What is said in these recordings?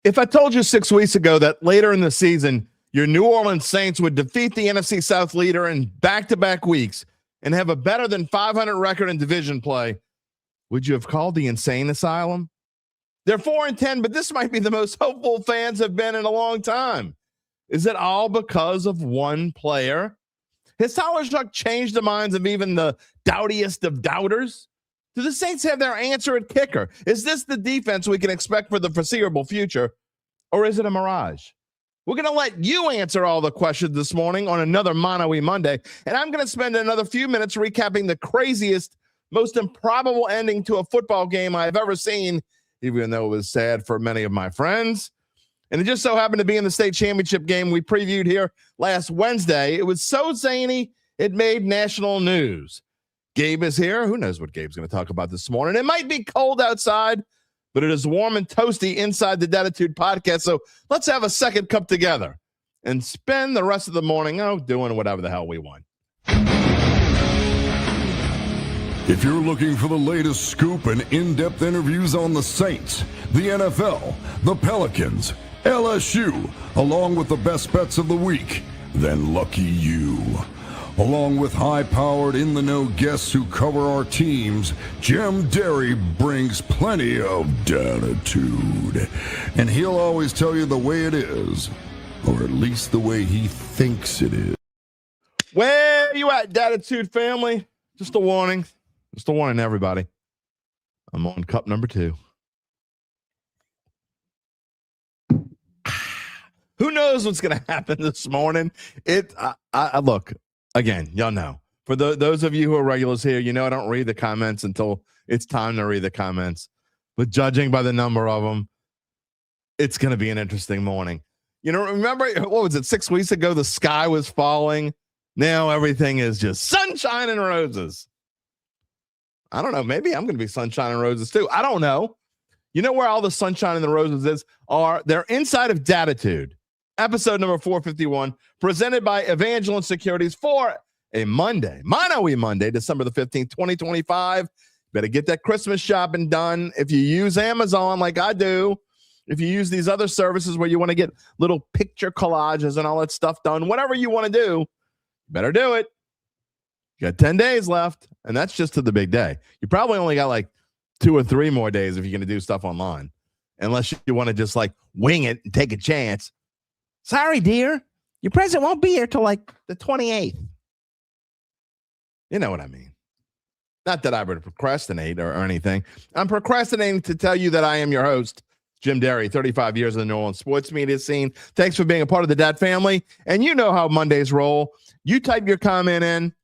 If I told you 6 weeks ago that later in the season, your New Orleans Saints would defeat the NFC South leader in back-to-back weeks and have a better than 500 record in division play, would you have called the insane asylum? They're 4-10, but this might be the most hopeful fans have been in a long time. Is it all because of one player? Has Tyler Shough changed the minds of even the doubtiest of doubters? Do the Saints have their answer at kicker? Is this the defense we can expect for the foreseeable future, or is it a mirage? We're going to let you answer all the questions this morning on another Mano E Monday, and I'm going to spend another few minutes recapping the craziest, most improbable ending to a football game I've ever seen, even though it was sad for many of my friends. And it just so happened to be in the state championship game we previewed here last Wednesday. It was so zany, it made national news. Gabe is here. Who knows what Gabe's going to talk about this morning? It might be cold outside, but it is warm and toasty inside the Dattitude podcast. So let's have a second cup together and spend the rest of the morning doing whatever the hell we want. If you're looking for the latest scoop and in-depth interviews on the Saints, the NFL, the Pelicans, LSU, along with the best bets of the week, then lucky you. Along with high-powered, in-the-know guests who cover our teams, Jim Derry brings plenty of Dattitude. And he'll always tell you the way it is, or at least the way he thinks it is. Where you at, Dattitude family? Just a warning. Just a warning, everybody. I'm on cup number 2. Who knows what's going to happen this morning? Look, again, y'all know. For those of you who are regulars here, you know I don't read the comments until it's time to read the comments. But judging by the number of them, it's going to be an interesting morning. You know, remember, what was it, 6 weeks ago, the sky was falling. Now everything is just sunshine and roses. I don't know. Maybe I'm going to be sunshine and roses too. I don't know. You know where all the sunshine and the roses they're inside of Dattitude. Episode number 451, presented by Evangeline Securities for a Monday, Mano E Monday, December the 15th, 2025. Better get that Christmas shopping done. If you use Amazon like I do, if you use these other services where you want to get little picture collages and all that stuff done, whatever you want to do, better do it. You got 10 days left, and that's just to the big day. You probably only got like 2 or 3 more days if you're going to do stuff online, unless you want to just like wing it and take a chance. Sorry, dear. Your present won't be here till like the 28th. You know what I mean. Not that I would procrastinate or anything. I'm procrastinating to tell you that I am your host, Jim Derry, 35 years in the New Orleans sports media scene. Thanks for being a part of the Dat Family. And you know how Mondays roll. You type your comment in.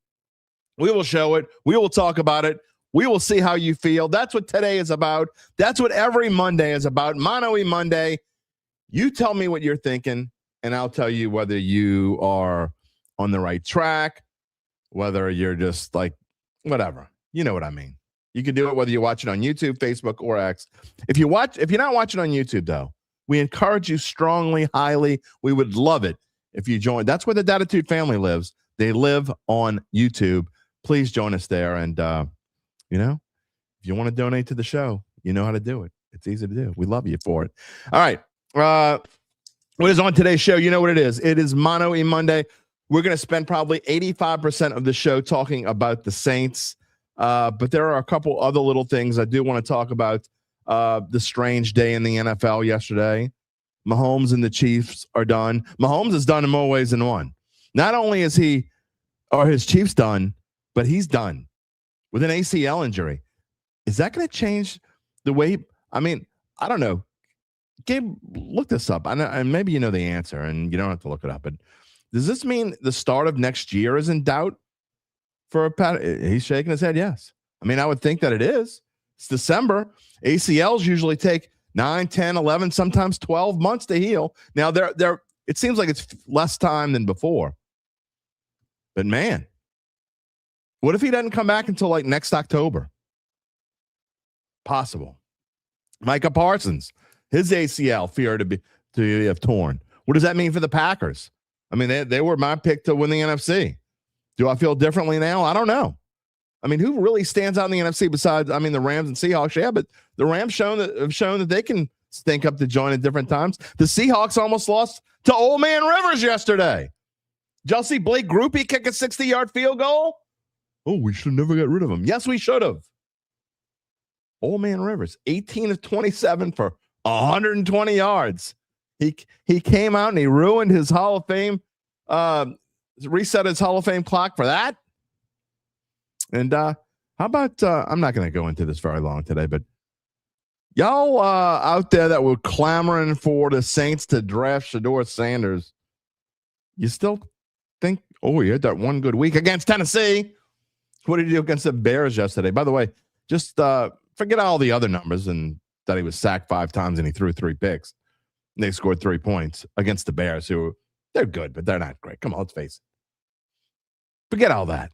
We will show it. We will talk about it. We will see how you feel. That's what today is about. That's what every Monday is about. Mano E Monday. You tell me what you're thinking, and I'll tell you whether you are on the right track, whether you're just like, whatever. You know what I mean. You can do it whether you watch it on YouTube, Facebook, or X. If you're not watching on YouTube, though, we encourage you strongly, highly. We would love it if you join. That's where the Dattitude family lives. They live on YouTube. Please join us there. And, if you want to donate to the show, you know how to do it. It's easy to do. We love you for it. All right. What is on today's show? You know what it is. It is Mano E Monday. We're going to spend probably 85% of the show talking about the Saints. But there are a couple other little things I do want to talk about. The strange day in the NFL yesterday. Mahomes and the Chiefs are done. Mahomes is done in more ways than one. Not only is his Chiefs done, but he's done with an ACL injury. Is that going to change the way? I don't know. Gabe, look this up. And maybe you know the answer, and you don't have to look it up. But does this mean the start of next year is in doubt for Pat? He's shaking his head. Yes. I would think that it is. It's December. ACLs usually take 9, 10, 11, sometimes 12 months to heal. Now, it seems like it's less time than before. But, man, what if he doesn't come back until like next October? Possible. Micah Parsons, his ACL fear to have torn. What does that mean for the Packers? They were my pick to win the NFC. Do I feel differently now? I don't know. Who really stands out in the NFC besides, the Rams and Seahawks? Yeah, but the Rams have shown that they can stink up the joint at different times. The Seahawks almost lost to Old Man Rivers yesterday. Did y'all see Blake Groupie kick a 60-yard field goal? Oh, we should never get rid of him. Yes, we should have. Old Man Rivers, 18 of 27 for 120 yards. He came out and he ruined his Hall of Fame, reset his Hall of Fame clock for that. And how about, I'm not going to go into this very long today, but y'all out there that were clamoring for the Saints to draft Shedeur Sanders, you still think, oh, he had that one good week against Tennessee. What did he do against the Bears yesterday? By the way, just forget all the other numbers and that he was sacked 5 times and he threw 3 picks. And they scored 3 points against the Bears, who they're good, but they're not great. Come on, let's face it. Forget all that.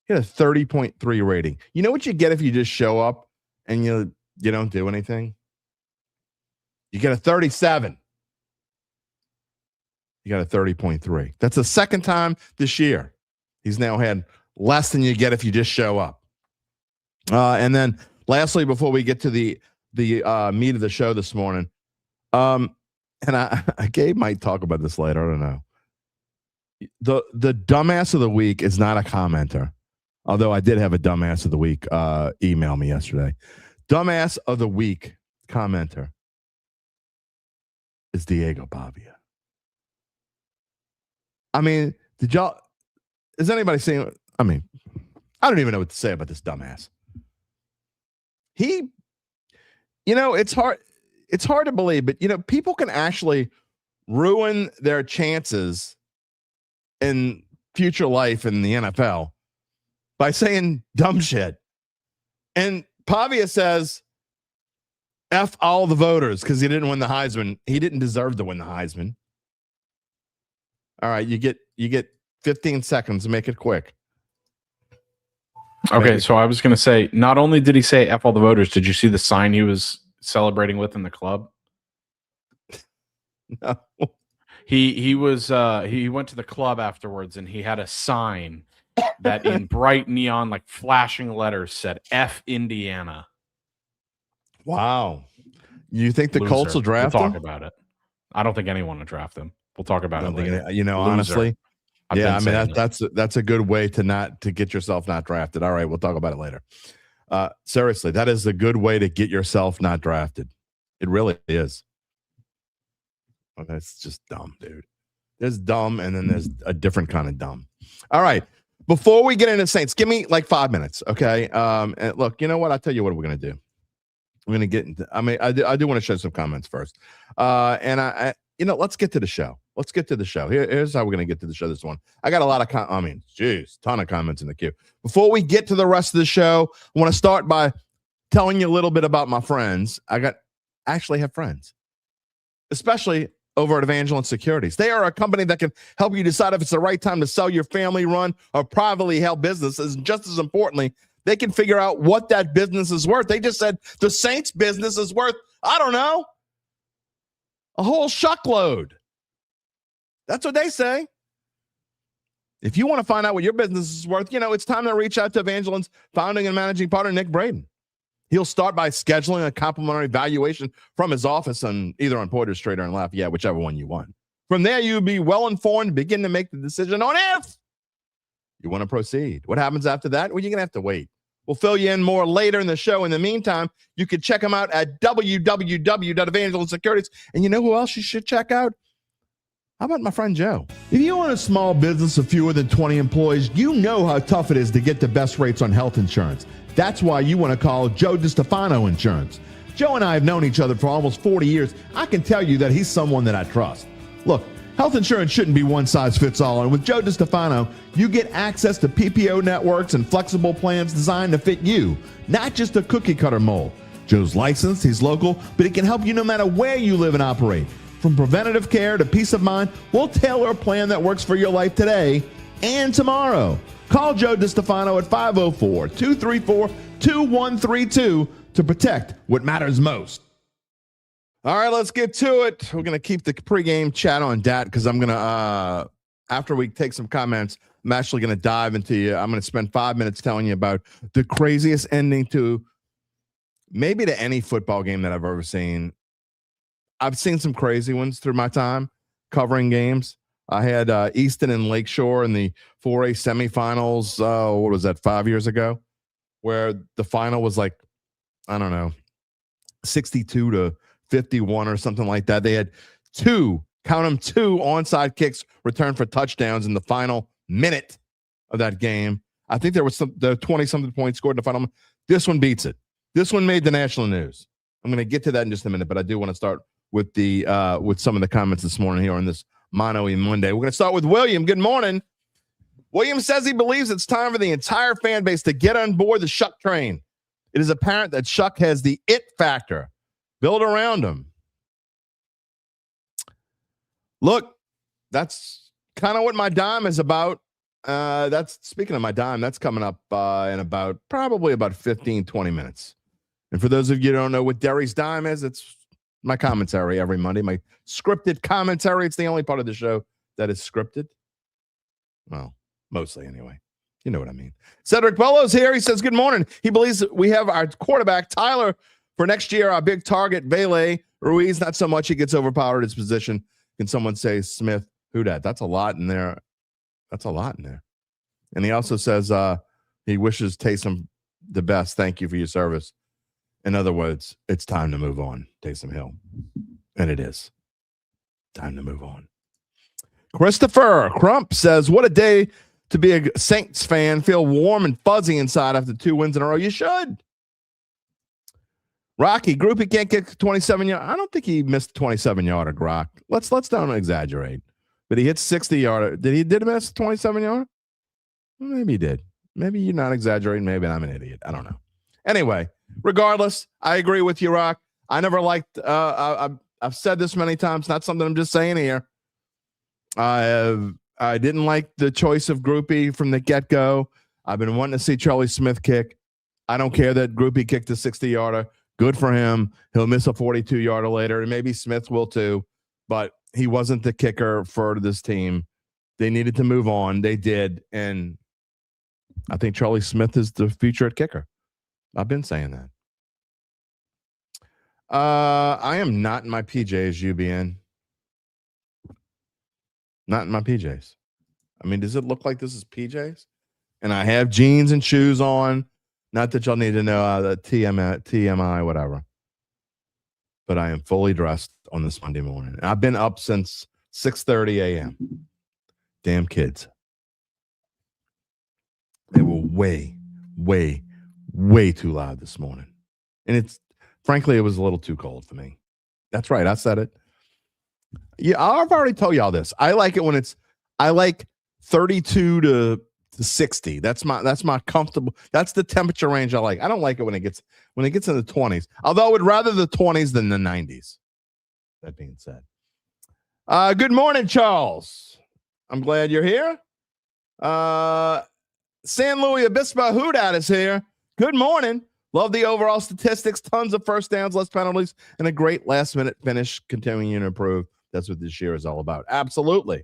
He had a 30.3 rating. You know what you get if you just show up and you don't do anything? You get a 37. You got a 30.3. That's the second time this year he's now had less than you get if you just show up. And then lastly, before we get to the meat of the show this morning, and Gabe might talk about this later. I don't know. The dumbass of the week is not a commenter, although I did have a dumbass of the week email me yesterday. Dumbass of the week commenter is Diego Pavia. I mean, is anybody saying, I mean, I don't even know what to say about this dumbass. It's hard to believe, but people can actually ruin their chances in future life in the NFL by saying dumb shit. And Pavia says, F all the voters because he didn't win the Heisman. He didn't deserve to win the Heisman. All right, you get 15 seconds. Make it quick. Okay, so I was going to say, not only did he say F all the voters, did you see the sign he was celebrating with in the club? No. He went to the club afterwards and he had a sign that in bright neon, like flashing letters, said F Indiana. Wow. You think the Loser. Colts will draft him? We'll talk about it. I don't think anyone will draft him. We'll talk about it later. Honestly. Yeah, I mean that's a good way to get yourself not drafted. All right, we'll talk about it later. Seriously, that is a good way to get yourself not drafted. It really is. Well, that's just dumb, dude. There's dumb, and then there's a different kind of dumb. All right, before we get into Saints, give me like 5 minutes, okay? And look, you know what? I'll tell you what we're gonna do. We're gonna get into. I mean, I do want to show some comments first, and I let's get to the show. Let's get to the show. Here's how we're going to get to the show this one. I got a lot of ton of comments in the queue. Before we get to the rest of the show, I want to start by telling you a little bit about my friends. I actually have friends, especially over at Evangeline Securities. They are a company that can help you decide if it's the right time to sell your family-run or privately held businesses. And just as importantly, they can figure out what that business is worth. They just said the Saints business is worth, I don't know, a whole shuckload. That's what they say. If you want to find out what your business is worth, it's time to reach out to Evangeline's founding and managing partner, Nick Braden. He'll start by scheduling a complimentary valuation from his office either on Porter Street or in Lafayette, whichever one you want. From there, you'll be well informed, begin to make the decision on if you want to proceed. What happens after that? Well, you're going to have to wait. We'll fill you in more later in the show. In the meantime, you can check them out at www.Evangeline Securities. And you know who else you should check out? How about my friend Joe? If you own a small business of fewer than 20 employees, you know how tough it is to get the best rates on health insurance. That's why you want to call Joe DiStefano Insurance. Joe and I have known each other for almost 40 years. I can tell you that he's someone that I trust. Look, health insurance shouldn't be one size fits all. And with Joe DiStefano, you get access to PPO networks and flexible plans designed to fit you, not just a cookie cutter mold. Joe's licensed, he's local, but he can help you no matter where you live and operate. From preventative care to peace of mind, we'll tailor a plan that works for your life today and tomorrow. Call Joe DiStefano at 504-234-2132 to protect what matters most. All right, let's get to it. We're going to keep the pregame chat on Dat because I'm going to, after we take some comments, I'm actually going to dive into you. I'm going to spend 5 minutes telling you about the craziest ending to maybe to any football game that I've ever seen. I've seen some crazy ones through my time covering games. I had Easton and Lakeshore in the 4A semifinals. What was that, 5 years ago? Where the final was like, I don't know, 62-51 or something like that. They had two onside kicks returned for touchdowns in the final minute of that game. I think there was the 20-something points scored in the final. This one beats it. This one made the national news. I'm going to get to that in just a minute, but I do want to start with with some of the comments this morning here on this Mano E Monday. We're going to start with William. Good morning. William says he believes it's time for the entire fan base to get on board the Shough train. It is apparent that Shough has the it factor. Build around him. Look, that's kind of what my dime is about. That's speaking of my dime, that's coming up in probably about 15, 20 minutes. And for those of you who don't know what Derry's dime is, it's my commentary every Monday, my scripted commentary. It's the only part of the show that is scripted. Well, mostly anyway. You know what I mean. Cedric Bellows here. He says, good morning. He believes we have our quarterback, Tyler, for next year, our big target, Vele. Ruiz, not so much. He gets overpowered at his position. Can someone say Smith? Who dat? That's a lot in there. That's a lot in there. And he also says he wishes Taysom the best. Thank you for your service. In other words, it's time to move on, Taysom Hill. And it is. Time to move on. Christopher Crump says, what a day to be a Saints fan. Feel warm and fuzzy inside after 2 wins in a row. You should. Rocky, Groupie can't kick 27 yards. I don't think he missed 27-yarder, Grok. Let's don't exaggerate. But he hit 60-yarder. Did he miss 27-yarder? Maybe he did. Maybe you're not exaggerating. Maybe I'm an idiot. I don't know. Anyway, regardless, I agree with you, Rock. I never liked I've said this many times, not something I'm just saying here. I didn't like the choice of Groupie from the get-go. I've been wanting to see Charlie Smith kick. I don't care that Groupie kicked a 60-yarder. Good for him. He'll miss a 42-yarder later, and maybe Smith will too. But he wasn't the kicker for this team. They needed to move on. They did, and I think Charlie Smith is the future at kicker. I've been saying that. I am not in my PJs, UBN. Not in my PJs. I mean, does it look like this is PJs? And I have jeans and shoes on. Not that y'all need to know the TMI, whatever. But I am fully dressed on this Monday morning. And I've been up since 6:30 a.m. Damn kids. They were way, way, way too loud this morning. And frankly, it was a little too cold for me. That's right. I said it. Yeah, I've already told y'all this. I like it when I like 32 to 60. That's my comfortable. That's the temperature range I like. I don't like it when it gets in the 20s. Although I would rather the 20s than the 90s. That being said. Good morning, Charles. I'm glad you're here. San Luis Obispo Houdat is here. Good morning. Love the overall statistics. Tons of first downs, less penalties, and a great last-minute finish. Continuing to improve. That's what this year is all about. Absolutely.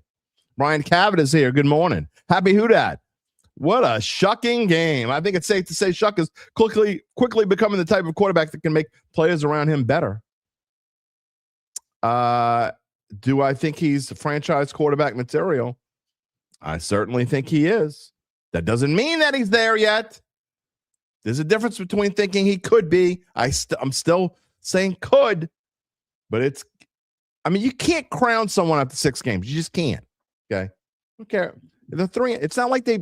Brian Cavett is here. Good morning. Happy Houdat. What a shucking game. I think it's safe to say Shough is quickly becoming the type of quarterback that can make players around him better. Do I think he's franchise quarterback material? I certainly think he is. That doesn't mean that he's there yet. There's a difference between thinking he could be. I'm still saying could, but you can't crown someone after 6 games. You just can't. Okay. Okay. The 3, it's not like they,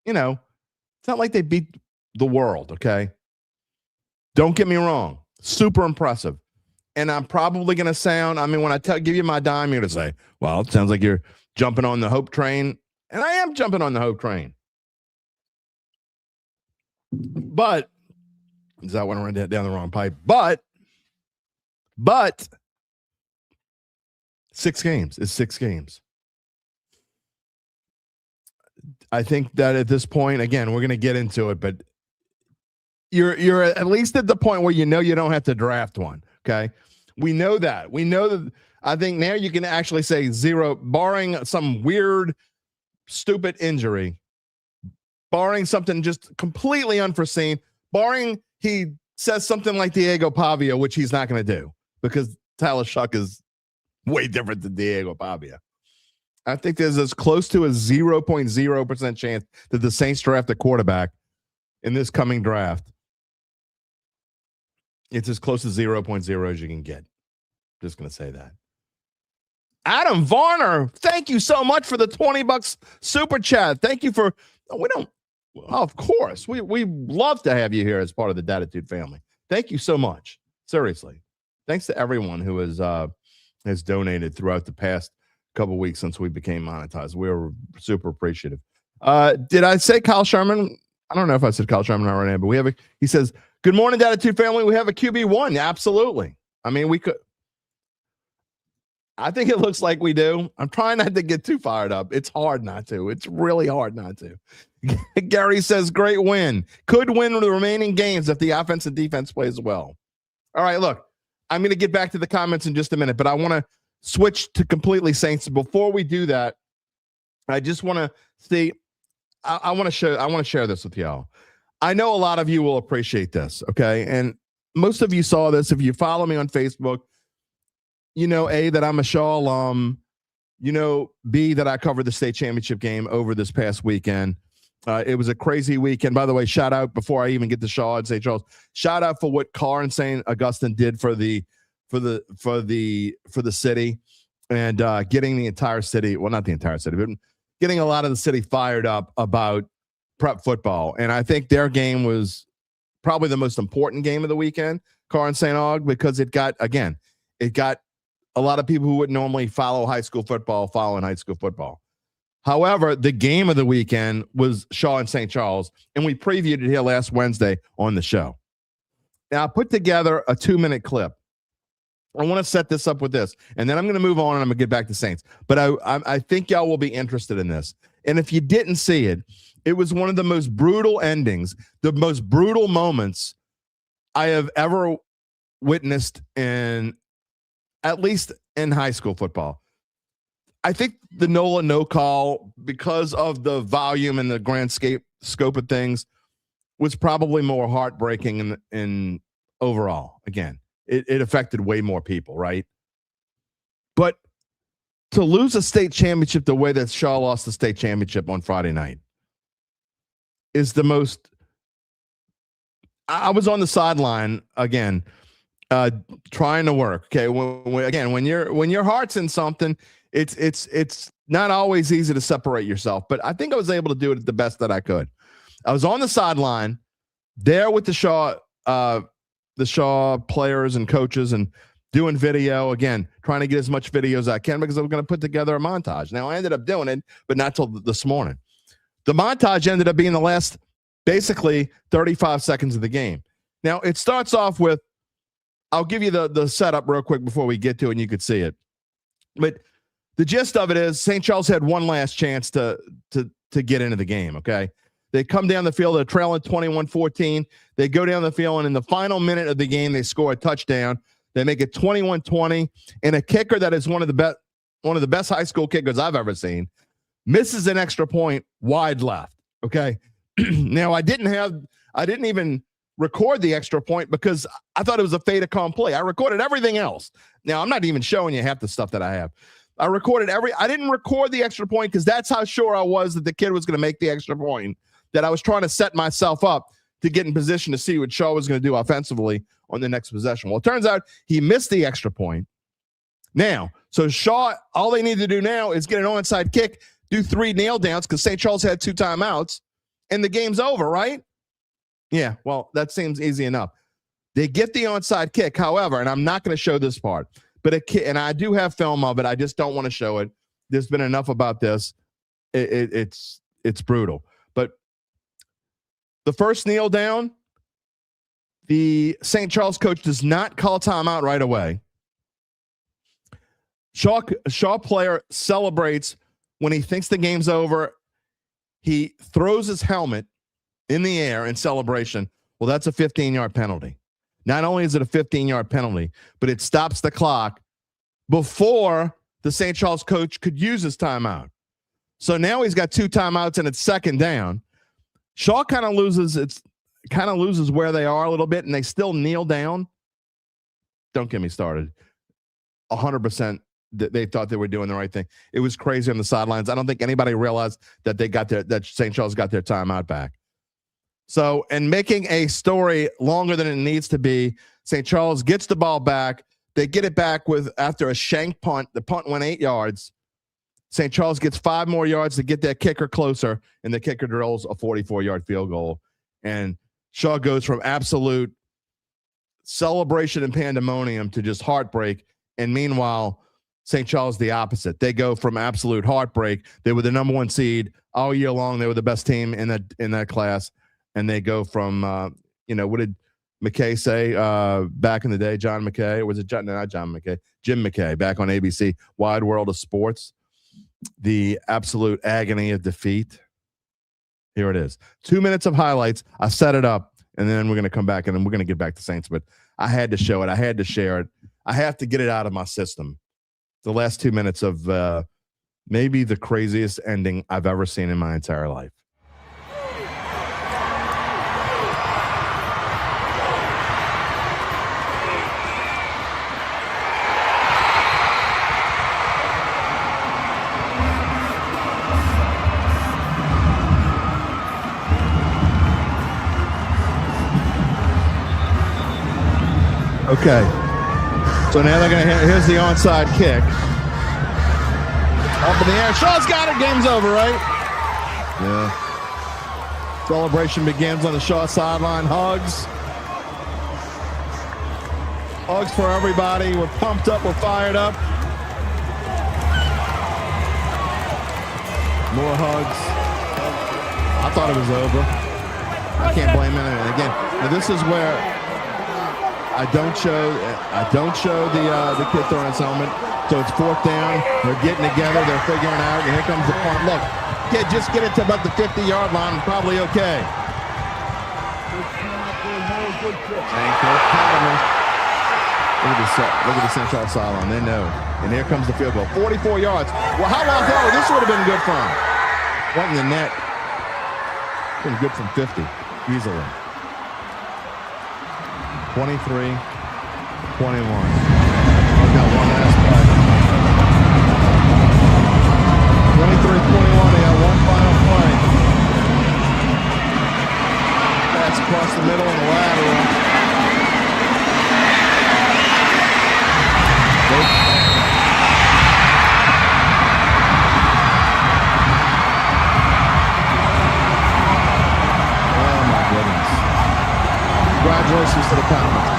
it's not like they beat the world. Okay. Don't get me wrong. Super impressive. And I'm probably going to sound, when I give you my dime, you're going to say, well, it sounds like you're jumping on the hope train. And I am jumping on the hope train. But, is that when I ran down the wrong pipe? But 6 games is 6 games. I think that at this point, again, we're going to get into it, but you're at least at the point where you don't have to draft one, okay? We know that. We know that. I think now you can actually say 0, barring some weird, stupid injury, barring something just completely unforeseen, barring he says something like Diego Pavia, which he's not going to do because Tyler Shough is way different than Diego Pavia. I think there's as close to a 0.0% chance that the Saints draft a quarterback in this coming draft. It's as close to 0.0 as you can get. Just going to say that. Adam Varner, thank you so much for the $20 super chat. Thank you for, of course, we love to have you here as part of the Dattitude family. Thank you so much. Seriously. Thanks to everyone who has donated throughout the past couple weeks since we became monetized. We're super appreciative. Did I say Kyle Sherman? I don't know if I said Kyle Sherman right now, but he says, good morning, Dattitude family. We have a QB1. Absolutely. I mean, we could. I think it looks like we do. I'm trying not to get too fired up. It's hard not to. It's really hard not to. Gary says, great win. Could win the remaining games if the offense and defense plays well. All right, look, I'm going to get back to the comments in just a minute, but I want to switch to completely Saints. Before we do that, I just want to see, I want to share this with y'all. I know a lot of you will appreciate this, okay? And most of you saw this. If you follow me on Facebook, you know, A, that I'm a Shaw alum, you know, B, that I covered the state championship game over this past weekend. It was a crazy weekend. By the way, shout out before I even get to Shaw and St. Charles. Shout out for what Carr and St. Augustine did for the city and getting the entire city, well, not the entire city, but getting a lot of the city fired up about prep football. And I think their game was probably the most important game of the weekend, Carr and St. Aug, because it got a lot of people who wouldn't normally follow high school football following high school football. However, the game of the weekend was Shaw and St. Charles, and we previewed it here last Wednesday on the show. Now, I put together a 2-minute clip. I want to set this up with this, and then I'm going to move on and I'm going to get back to Saints. But I think y'all will be interested in this. And if you didn't see it, it was one of the most brutal endings, the most brutal moments I have ever witnessed at least in high school football. I think the Nola no call, because of the volume and the grand scope of things, was probably more heartbreaking in overall. Again, it affected way more people, right? But to lose a state championship the way that Shaw lost the state championship on Friday night is the most. I was on the sideline again, trying to work. Okay, when your heart's in something, it's not always easy to separate yourself. But I think I was able to do it the best that I could. I was on the sideline there with the Shaw players and coaches and doing video again, trying to get as much video as I can because I was going to put together a montage. Now I ended up doing it, but not till this morning. The montage ended up being the last basically 35 seconds of the game. Now it starts off with, I'll give you the setup real quick before we get to it and you could see it. But the gist of it is St. Charles had one last chance to get into the game, okay? They come down the field, they're trailing 21-14. They go down the field, and in the final minute of the game, they score a touchdown. They make it 21-20, and a kicker that is one of the best high school kickers I've ever seen misses an extra point wide left, okay? Now, I didn't even record the extra point because I thought it was a fait accompli. I recorded everything else. Now, I'm not even showing you half the stuff that I have. I didn't record the extra point because that's how sure I was that the kid was going to make the extra point, that I was trying to set myself up to get in position to see what Shaw was going to do offensively on the next possession. Well, it turns out he missed the extra point. Now, so Shaw, all they need to do now is get an onside kick, do 3 nail downs because St. Charles had 2 timeouts, and the game's over, right? Yeah, well, that seems easy enough. They get the onside kick, however, and I'm not going to show this part, but and I do have film of it. I just don't want to show it. There's been enough about this. It's brutal. But the first kneel down, the St. Charles coach does not call timeout right away. Shaw player celebrates when he thinks the game's over. He throws his helmet in the air in celebration. Well, that's a 15-yard penalty. Not only is it a 15-yard penalty, but it stops the clock before the St. Charles coach could use his timeout. So now he's got 2 timeouts and it's second down. Shaw kind of loses where they are a little bit, and they still kneel down. Don't get me started. 100% that they thought they were doing the right thing. It was crazy on the sidelines. I don't think anybody realized that that St. Charles got their timeout back. So, and making a story longer than it needs to be, St. Charles gets the ball back. They get it back after a shank punt. The punt went 8 yards. St. Charles gets 5 more yards to get their kicker closer, and the kicker drills a 44-yard field goal. And Shough goes from absolute celebration and pandemonium to just heartbreak. And meanwhile, St. Charles the opposite. They go from absolute heartbreak. They were the number 1 seed all year long. They were the best team in that class. And they go from, what did McKay say back in the day? John McKay? Or was it not John McKay? Jim McKay back on ABC, Wide World of Sports. The absolute agony of defeat. Here it is. 2 minutes of highlights. I set it up, and then we're going to come back, and then we're going to get back to Saints. But I had to show it. I had to share it. I have to get it out of my system. The last 2 minutes of maybe the craziest ending I've ever seen in my entire life. Okay, so now they're going to here's the onside kick. Up in the air. Shaugh's got it. Game's over, right? Yeah. Celebration begins on the Shough sideline. Hugs. Hugs for everybody. We're pumped up. We're fired up. More hugs. I thought it was over. I can't blame anyone. Again, now this is where I don't show the kid throwing his helmet. So it's 4th down. They're getting together. They're figuring out. And here comes the punt. Look, kid, just get it to about the 50-yard line. Probably okay. Look at the St. Charles sideline. They know. And here comes the field goal. 44 yards. Well, how long ago? This would have been good for him. Right in the net. Been good from 50 easily. 23, 21. I've got one last play. 23, 21. They got one final play. Pass across the middle and the lateral. Oh my goodness. Congratulations to the Pelicans.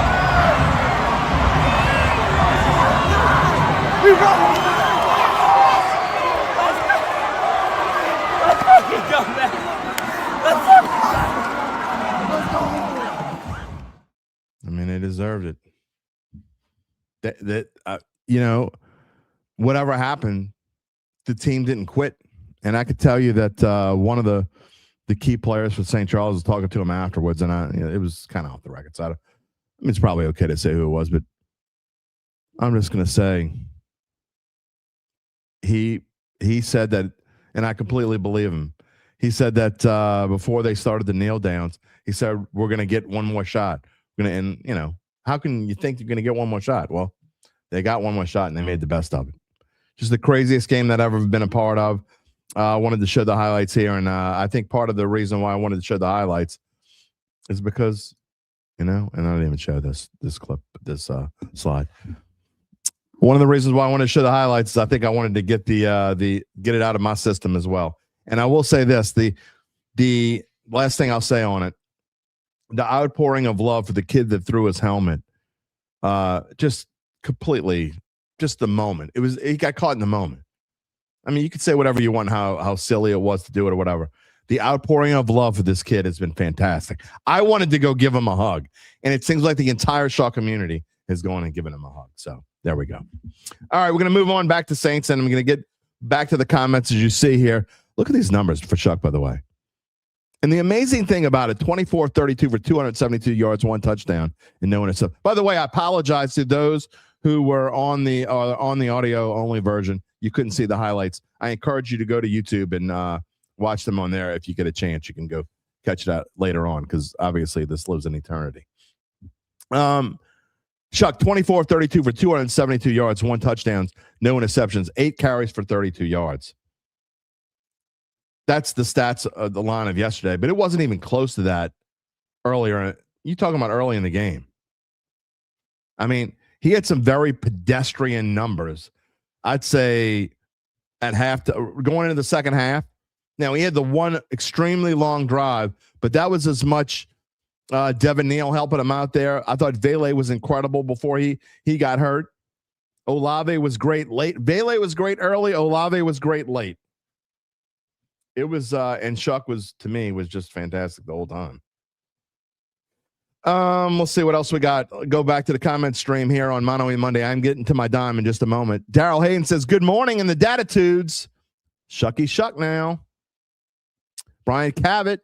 I mean, they deserved it. Whatever happened, the team didn't quit. And I could tell you that one of the key players for St. Charles was talking to him afterwards, and it was kind of off the record side. It's probably okay to say who it was, but I'm just going to say he said that, and I completely believe him. He said that before they started the kneel downs, he said, we're going to get one more shot. How can you think you're going to get one more shot? Well, they got one more shot, and they made the best of it. Just the craziest game that I've ever been a part of. I wanted to show the highlights here, and I think part of the reason why I wanted to show the highlights is because, and I didn't even show this clip, this slide. One of the reasons why I wanted to show the highlights is I think I wanted to get get it out of my system as well. And I will say this: the last thing I'll say on it, the outpouring of love for the kid that threw his helmet, just completely, just the moment. He got caught in the moment. I mean, you could say whatever you want, how silly it was to do it or whatever. The outpouring of love for this kid has been fantastic. I wanted to go give him a hug, and it seems like the entire Shough community is going and giving him a hug. So there we go. All right, we're going to move on back to Saints, and I'm going to get back to the comments as you see here. Look at these numbers for Shough, by the way. And the amazing thing about it, 24-32 for 272 yards, 1 touchdown, and no interception. By the way, I apologize to those who were on the audio-only version. You couldn't see the highlights. I encourage you to go to YouTube and watch them on there. If you get a chance, you can go catch it out later on because obviously this lives in eternity. Shough, 24 of 32 for 272 yards, 1 touchdowns, no interceptions, 8 carries for 32 yards. That's the stats of the line of yesterday, but it wasn't even close to that earlier. You talking about early in the game. I mean, he had some very pedestrian numbers. I'd say at going into the second half. Now, he had the one extremely long drive, but that was as much Devin Neal helping him out there. I thought Vele was incredible before he got hurt. Olave was great late. Vele was great early. Olave was great late. It was, and Shough was, to me, was just fantastic the whole time. Let's see what else we got. Go back to the comment stream here on Mano E Monday. I'm getting to my dime in just a moment. Daryl Hayden says, good morning in the Dattitudes. Shough now. Brian Cavett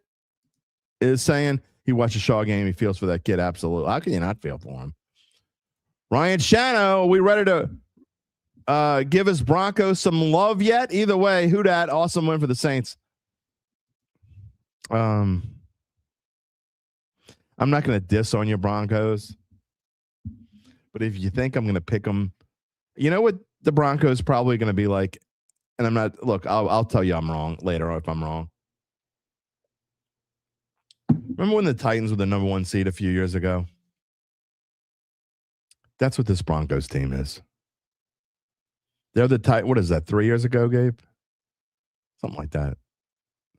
is saying he watched a Shaw game. He feels for that kid. Absolutely. How can you not feel for him? Ryan Shano, are we ready to give his Broncos some love yet? Either way, who dat? Awesome win for the Saints. I'm not going to diss on your Broncos, but if you think I'm going to pick them, you know what the Broncos probably going to be like, and I'm not. Look, I'll tell you I'm wrong later if I'm wrong. Remember when the Titans were the number 1 seed a few years ago? That's what this Broncos team is. They're the Titans. What is that? 3 years ago, Gabe? Something like that.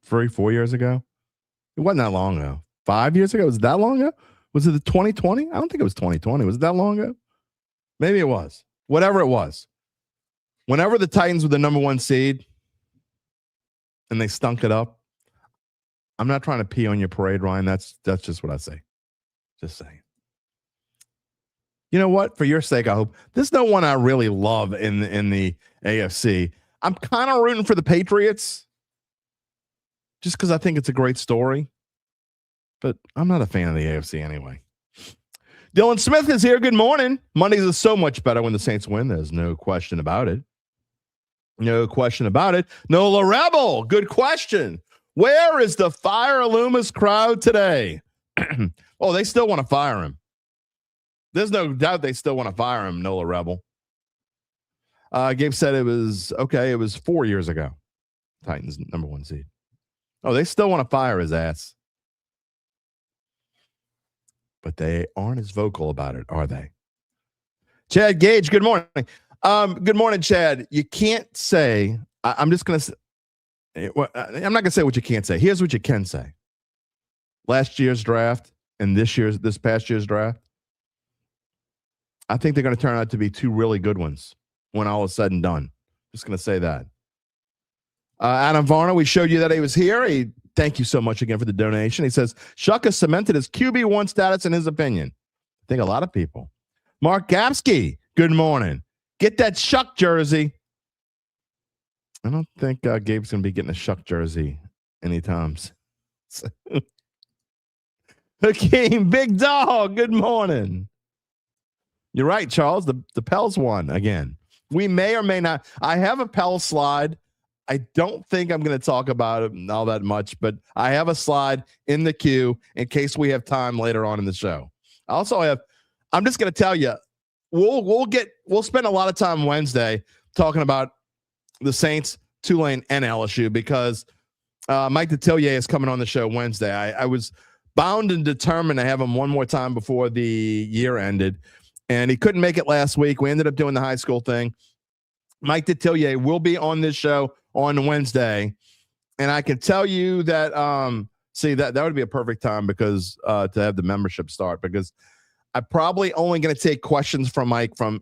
4 years ago. It wasn't that long ago. 5 years ago? Was it that long ago? Was it the 2020? I don't think it was 2020. Was it that long ago? Maybe it was. Whatever it was. Whenever the Titans were the number 1 seed and they stunk it up, I'm not trying to pee on your parade, Ryan. That's just what I say. Just saying. You know what? For your sake, I hope. There's no one I really love in the AFC. I'm kind of rooting for the Patriots just because I think it's a great story. But I'm not a fan of the AFC anyway. Dylan Smith is here. Good morning. Mondays is so much better when the Saints win. There's no question about it. No question about it. Nola Rebel, good question. Where is the Fire Loomis crowd today? Oh, they still want to fire him. There's no doubt they still want to fire him, Nola Rebel. Gabe said it was, okay, it was 4 years ago. Titans, number 1 seed. Oh, they still want to fire his ass. But they aren't as vocal about it, are they? Chad Gage, good morning. Good morning, Chad. You can't say, I'm just going to, I'm not going to say what you can't say. Here's what you can say. Last year's draft and this past year's draft, I think they're going to turn out to be 2 really good ones when all is said and done. Just going to say that. Adam Varner, we showed you that he was here. Thank you so much again for the donation. He says, Shough has cemented his QB1 status in his opinion. I think a lot of people. Mark Gapsky, good morning. Get that Shough jersey. I don't think Gabe's going to be getting a Shough jersey anytime soon. Hakeem, big dog, good morning. You're right, Charles. The Pels won again. We may or may not. I have a Pels slide. I don't think I'm going to talk about it all that much, but I have a slide in the queue in case we have time later on in the show. I also have, I'm just going to tell you, we'll spend a lot of time Wednesday talking about the Saints, Tulane, and LSU because Mike Detillier is coming on the show Wednesday. I was bound and determined to have him one more time before the year ended, and he couldn't make it last week. We ended up doing the high school thing. Mike Detillier will be on this show on Wednesday, and I can tell you that that would be a perfect time because to have the membership start, because I'm probably only going to take questions from Mike from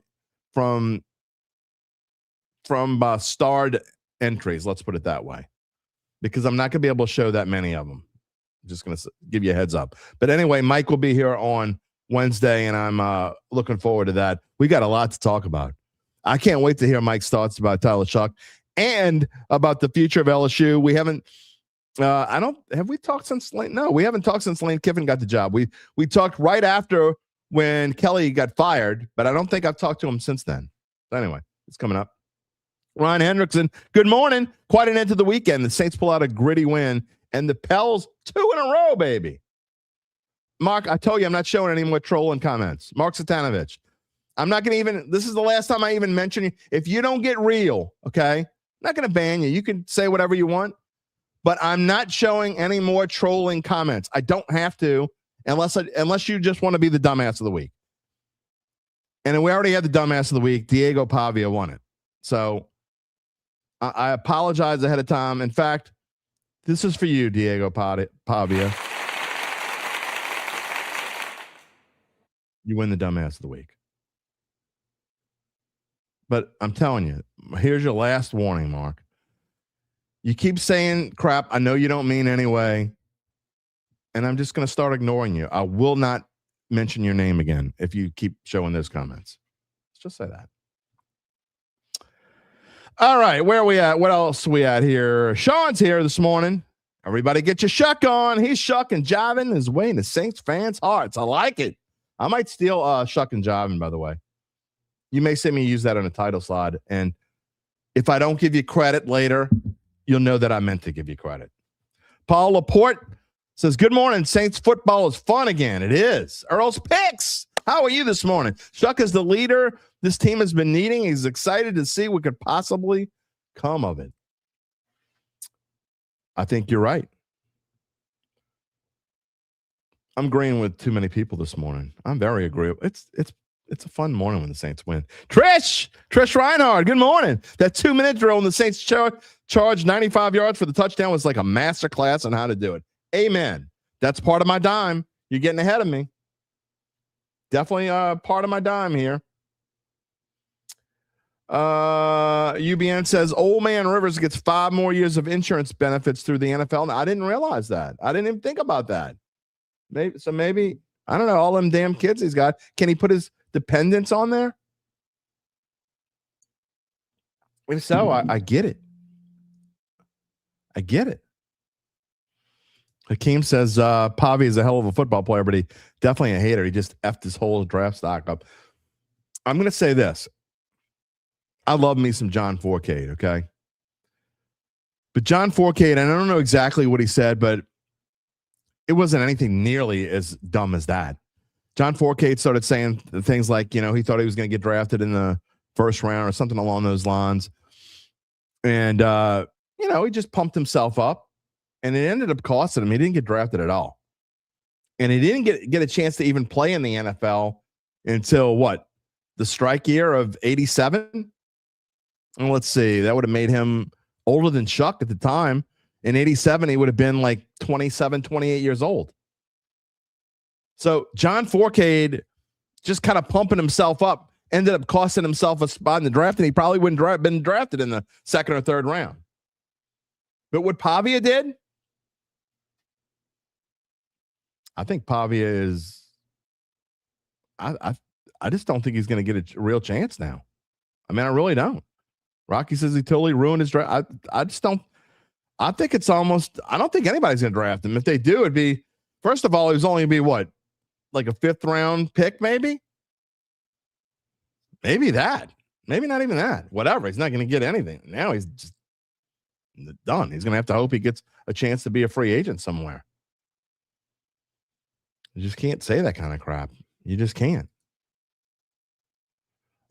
starred entries. Let's put it that way, because I'm not going to be able to show that many of them. I'm just going to give you a heads up. But anyway, Mike will be here on Wednesday, and I'm looking forward to that. We got a lot to talk about. I can't wait to hear Mike's thoughts about Tyler Shough and about the future of LSU. We haven't, have we talked since Lane? No, we haven't talked since Lane Kiffin got the job. We talked right after when Kelly got fired, but I don't think I've talked to him since then. So anyway, it's coming up. Ryan Hendrickson, good morning. Quite an end to the weekend. The Saints pull out a gritty win, and the Pels 2 in a row, baby. Mark, I told you I'm not showing any more trolling comments. Mark Satanovich, I'm not going to even, this is the last time I even mention you. If you don't get real, okay, I'm not going to ban you. You can say whatever you want, but I'm not showing any more trolling comments. I don't have to unless you just want to be the dumbass of the week. And we already had the dumbass of the week. Diego Pavia won it. So I apologize ahead of time. In fact, this is for you, Diego Pavia. You win the dumbass of the week. But I'm telling you, here's your last warning, Mark. You keep saying crap I know you don't mean anyway, and I'm just going to start ignoring you. I will not mention your name again if you keep showing those comments. Let's just say that. All right, where are we at? What else are we at here? Sean's here this morning. Everybody get your shuck on. He's shucking, jiving his way into Saints fans' hearts. I like it. I might steal shuck and jiving, by the way. You may see me use that on a title slide, and if I don't give you credit later, you'll know that I meant to give you credit. Paul Laporte says, good morning. Saints football is fun again. It is. Earl's Picks. How are you this morning? Shuck is the leader this team has been needing. He's excited to see what could possibly come of it. I think you're right. I'm agreeing with too many people this morning. I'm very agreeable. It's a fun morning when the Saints win. Trish Reinhardt, good morning. That 2-minute drill when the Saints charged 95 yards for the touchdown was like a master class on how to do it. Amen. That's part of my dime. You're getting ahead of me. Definitely part of my dime here. UBN says Old Man Rivers gets 5 more years of insurance benefits through the NFL. Now, I didn't realize that. I didn't even think about that. Maybe I don't know, all them damn kids he's got. Can he put his dependents on there? If so, I get it. I get it. Hakeem says Pavi is a hell of a football player, but he definitely a hater. He just effed his whole draft stock up. I'm going to say this. I love me some John Fourcade, okay? But John Fourcade, and I don't know exactly what he said, but it wasn't anything nearly as dumb as that. John Fourcade started saying things like, he thought he was going to get drafted in the first round or something along those lines. And, he just pumped himself up, and it ended up costing him. He didn't get drafted at all. And he didn't get a chance to even play in the NFL until the strike year of 87? And let's see, that would have made him older than Chuck at the time. In 87, he would have been like 27, 28 years old. So John Fourcade just kind of pumping himself up ended up costing himself a spot in the draft, and he probably wouldn't have been drafted in the second or third round. But what Pavia did, I think Pavia is I just don't think he's going to get a real chance now. I mean, I really don't. Rocky says he totally ruined his draft. I just don't. I think it's almost. I don't think anybody's going to draft him. If they do, it'd be, first of all, he was only going to be like a 5th round pick, maybe. Maybe that. Maybe not even that. Whatever. He's not going to get anything. Now he's just done. He's going to have to hope he gets a chance to be a free agent somewhere. You just can't say that kind of crap. You just can't.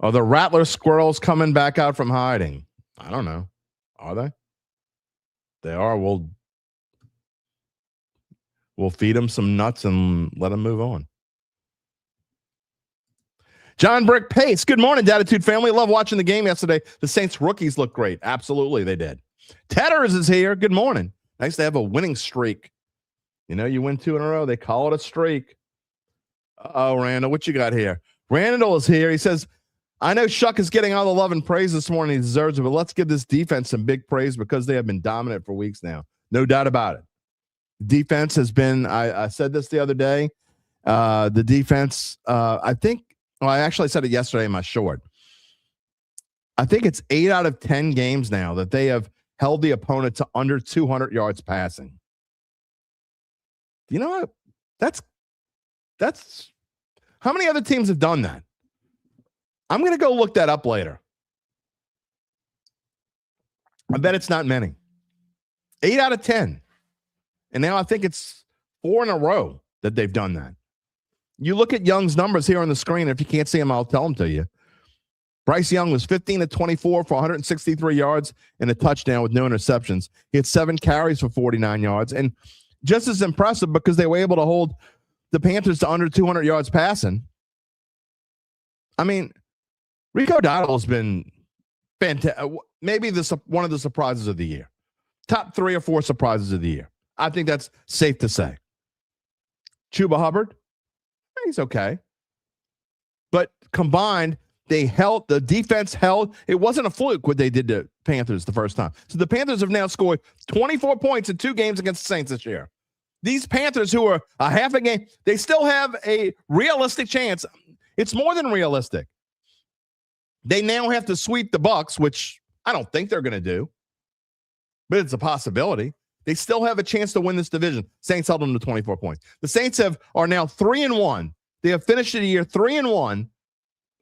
Are the Rattler squirrels coming back out from hiding? I don't know. Are they? They are. We'll feed them some nuts and let them move on. John Brick Pace. Good morning, Dattitude family. Love watching the game yesterday. The Saints rookies look great. Absolutely, they did. Tedders is here. Good morning. Nice to have a winning streak. You win 2 in a row. They call it a streak. Uh-oh, Randall. What you got here? Randall is here. He says, I know Shuck is getting all the love and praise this morning. He deserves it, but let's give this defense some big praise because they have been dominant for weeks now. No doubt about it. Defense has been, I said this the other day, the defense, I think, I actually said it yesterday in my short. I think it's 8 out of 10 games now that they have held the opponent to under 200 yards passing. You know what? That's how many other teams have done that? I'm going to go look that up later. I bet it's not many. 8 out of 10. And now I think it's 4 in a row that they've done that. You look at Young's numbers here on the screen. If you can't see them, I'll tell them to you. Bryce Young was 15 of 24 for 163 yards and a touchdown with no interceptions. He had 7 carries for 49 yards. And just as impressive because they were able to hold the Panthers to under 200 yards passing. I mean, Rico Dowdle has been fantastic. Maybe one of the surprises of the year. Top 3 or 4 surprises of the year. I think that's safe to say. Chuba Hubbard, he's okay. But combined, the defense held. It wasn't a fluke what they did to Panthers the first time. So the Panthers have now scored 24 points in 2 games against the Saints this year. These Panthers, who are a half a game, they still have a realistic chance. It's more than realistic. They now have to sweep the Bucs, which I don't think they're going to do, but it's a possibility. They still have a chance to win this division. Saints held them to 24 points. The Saints are now 3-1. They have finished the year 3-1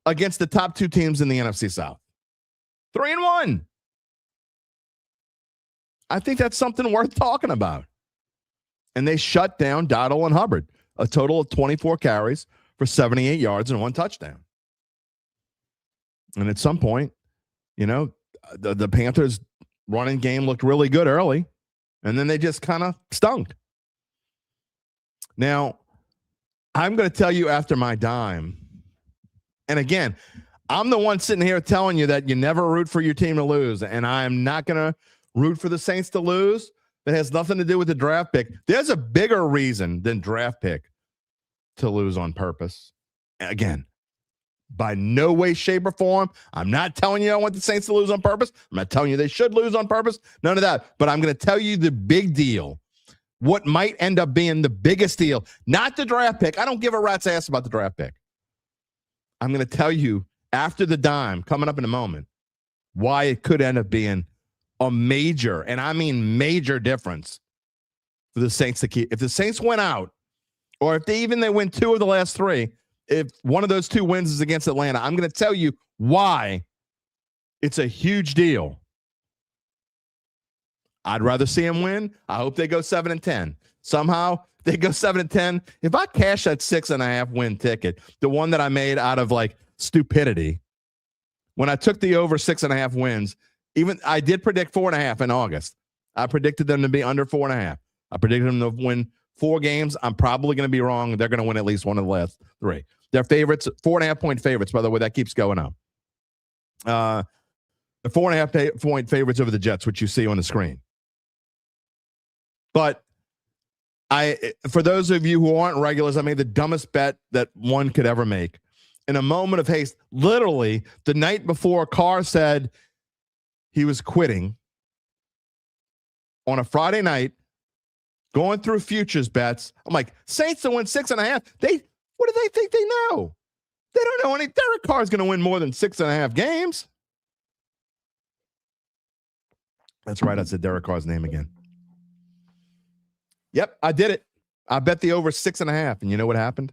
against the top 2 teams in the NFC South. 3-1. I think that's something worth talking about. And they shut down Dowdle and Hubbard, a total of 24 carries for 78 yards and 1 touchdown. And at some point, the Panthers' running game looked really good early, and then they just kind of stunk. Now, I'm going to tell you after my dime, and again, I'm the one sitting here telling you that you never root for your team to lose, and I am not going to root for the Saints to lose. That has nothing to do with the draft pick. There's a bigger reason than draft pick to lose on purpose. Again, by no way, shape, or form, I'm not telling you I want the Saints to lose on purpose. I'm not telling you they should lose on purpose. None of that. But I'm going to tell you the big deal. What might end up being the biggest deal. Not the draft pick. I don't give a rat's ass about the draft pick. I'm going to tell you after the dime, coming up in a moment, why it could end up being a major, and I mean major difference for the Saints to keep. If the Saints went out, or if they win 2 of the last 3, if one of those 2 wins is against Atlanta, I'm going to tell you why it's a huge deal. I'd rather see them win. I hope they go 7-10. Somehow they go 7-10. If I cash that 6.5 win ticket, the one that I made out of like stupidity, when I took the over 6.5 wins, even I did predict 4.5 in August. I predicted them to be under 4.5. I predicted them to win 4 games. I'm probably going to be wrong. They're going to win at least one of the last 3. They're favorites, 4.5 point favorites, by the way. That keeps going up. The 4.5 point favorites over the Jets, which you see on the screen. But for those of you who aren't regulars, I made the dumbest bet that one could ever make. In a moment of haste, literally the night before Carr said he was quitting, on a Friday night, going through futures bets, I'm like, Saints to win 6.5. What do they think they know? They don't know any. Derek Carr's going to win more than 6.5 games. That's right. I said Derek Carr's name again. Yep, I did it. I bet the over 6.5. And you know what happened?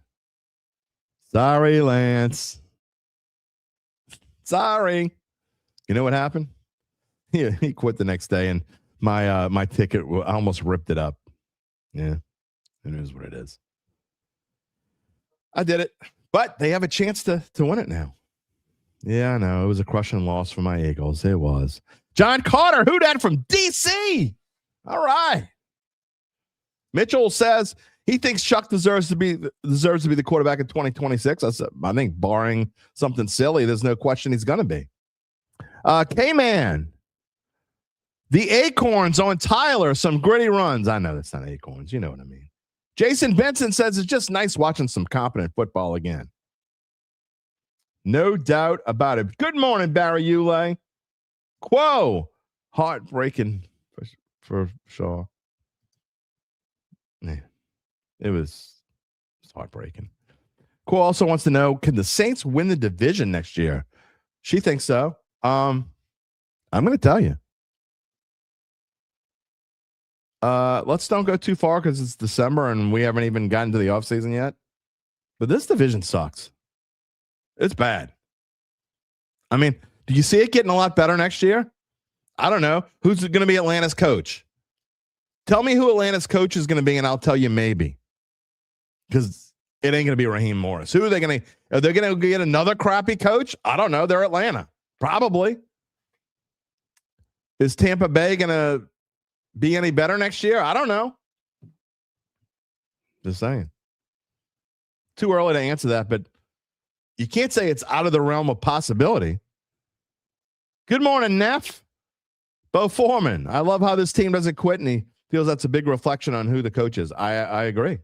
Sorry, Lance. Sorry. You know what happened? He quit the next day, and my ticket, I almost ripped it up. Yeah, it is what it is. I did it, but they have a chance to win it now. Yeah, I know. It was a crushing loss for my Eagles. It was. John Carter, who dat from D.C.? All right. Mitchell says he thinks Shough deserves to be the quarterback in 2026. I think barring something silly, there's no question he's going to be. K-Man. The Acorns on Tyler, some gritty runs. I know that's not Acorns. You know what I mean. Jason Benson says it's just nice watching some competent football again. No doubt about it. Good morning, Barry Ulay. Quo. Heartbreaking for Shaw. Yeah, it was heartbreaking. Quo also wants to know, can the Saints win the division next year? She thinks so. I'm going to tell you. Let's don't go too far because it's December and we haven't even gotten to the offseason yet. But this division sucks. It's bad. I mean, do you see it getting a lot better next year? I don't know. Who's going to be Atlanta's coach? Tell me who Atlanta's coach is going to be, and I'll tell you maybe. Because It ain't going to be Raheem Morris. Who are they going to? Are they going to get another crappy coach? I don't know. They're Atlanta, probably. Is Tampa Bay going to be any better next year? I don't know. Just saying. Too early to answer that, but you can't say it's out of the realm of possibility. Good morning, Neff. Bo Foreman. I love how this team doesn't quit, and he feels that's a big reflection on who the coach is. I agree.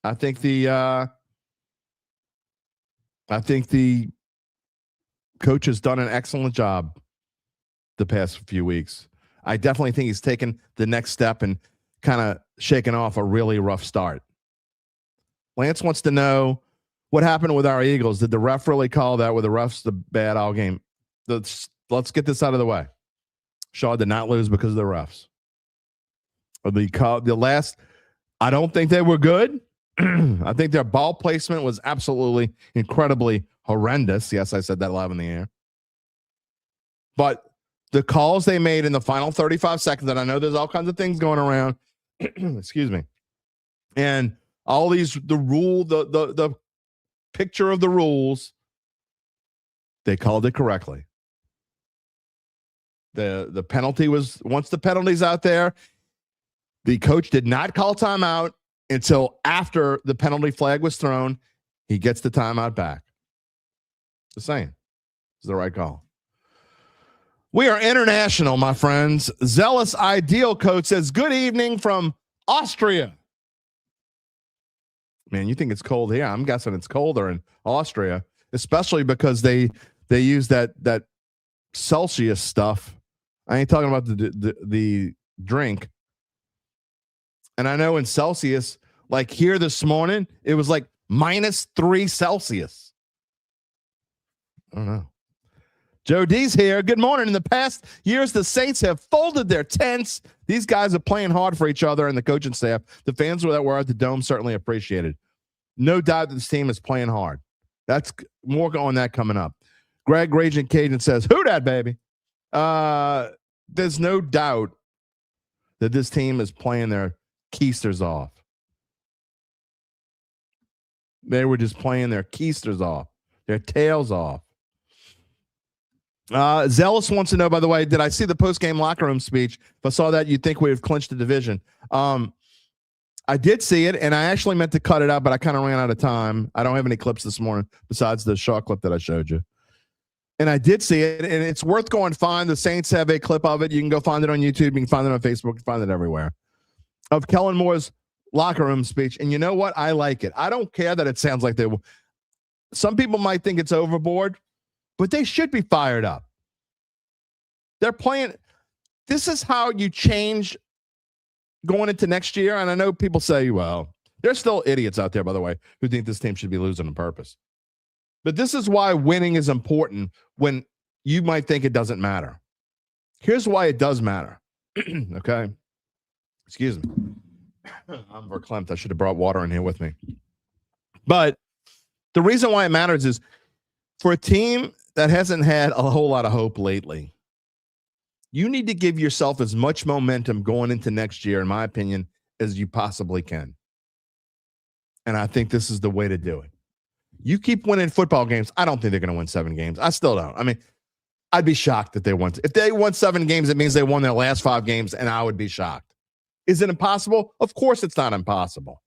I think the coach has done an excellent job the past few weeks. I definitely think he's taken the next step and kind of shaken off a really rough start. Lance wants to know what happened with our Eagles. Did the ref really call that? Were the refs the bad all game? Let's get this out of the way. Shaw did not lose because of the refs. The last, I don't think they were good. I think their ball placement was absolutely incredibly horrendous. Yes, I said that live in the air. But the calls they made in the final 35 seconds, and I know there's all kinds of things going around. Excuse me. And all these, the picture of the rules, they called it correctly. The penalty was, once the penalty's out there, the coach did not call timeout until after the penalty flag was thrown. He gets the timeout back. Just saying. It's the right call. We are international, my friends. Zealous Ideal Coach says, good evening from Austria. Man, you think it's cold here. I'm guessing it's colder in Austria, especially because they use that Celsius stuff. I ain't talking about the drink. And I know in Celsius, like here this morning, it was like -3 Celsius. I don't know. Joe D's here. Good morning. In the past years, the Saints have folded their tents. These guys are playing hard for each other and the coaching staff. The fans that were at the Dome certainly appreciated. No doubt that this team is playing hard. That's more on that coming up. Greg Raging Cajun says, who dat, baby? There's no doubt that this team is playing their keisters off. They were just playing their keisters off, their tails off. Zealous wants to know, by the way, did I see the post-game locker room speech? If I saw that, you'd think we have clinched the division. I did see it, and I actually meant to cut it out, but I kind of ran out of time. I don't have any clips this morning besides the Shaw clip that I showed you. And I did see it, and it's worth going to find. The Saints have a clip of it. You can go find it on YouTube. You can find it on Facebook. You can find it everywhere. Of Kellen Moore's locker room speech. And you know what? I like it. I don't care that it sounds like they will. Some people might think it's overboard, but they should be fired up. They're playing. This is how you change going into next year. And I know people say, well, there's still idiots out there, by the way, who think this team should be losing on purpose. But this is why winning is important when you might think it doesn't matter. Here's why it does matter. Okay. Excuse me. I'm verklempt. I should have brought water in here with me. But the reason why it matters is for a team that hasn't had a whole lot of hope lately, you need to give yourself as much momentum going into next year, in my opinion, as you possibly can. And I think this is the way to do it. You keep winning football games. I don't think they're going to win 7 games. I still don't. I mean, I'd be shocked if they won. If they won 7 games, it means they won their last 5 games, and I would be shocked. Is it impossible? Of course it's not impossible.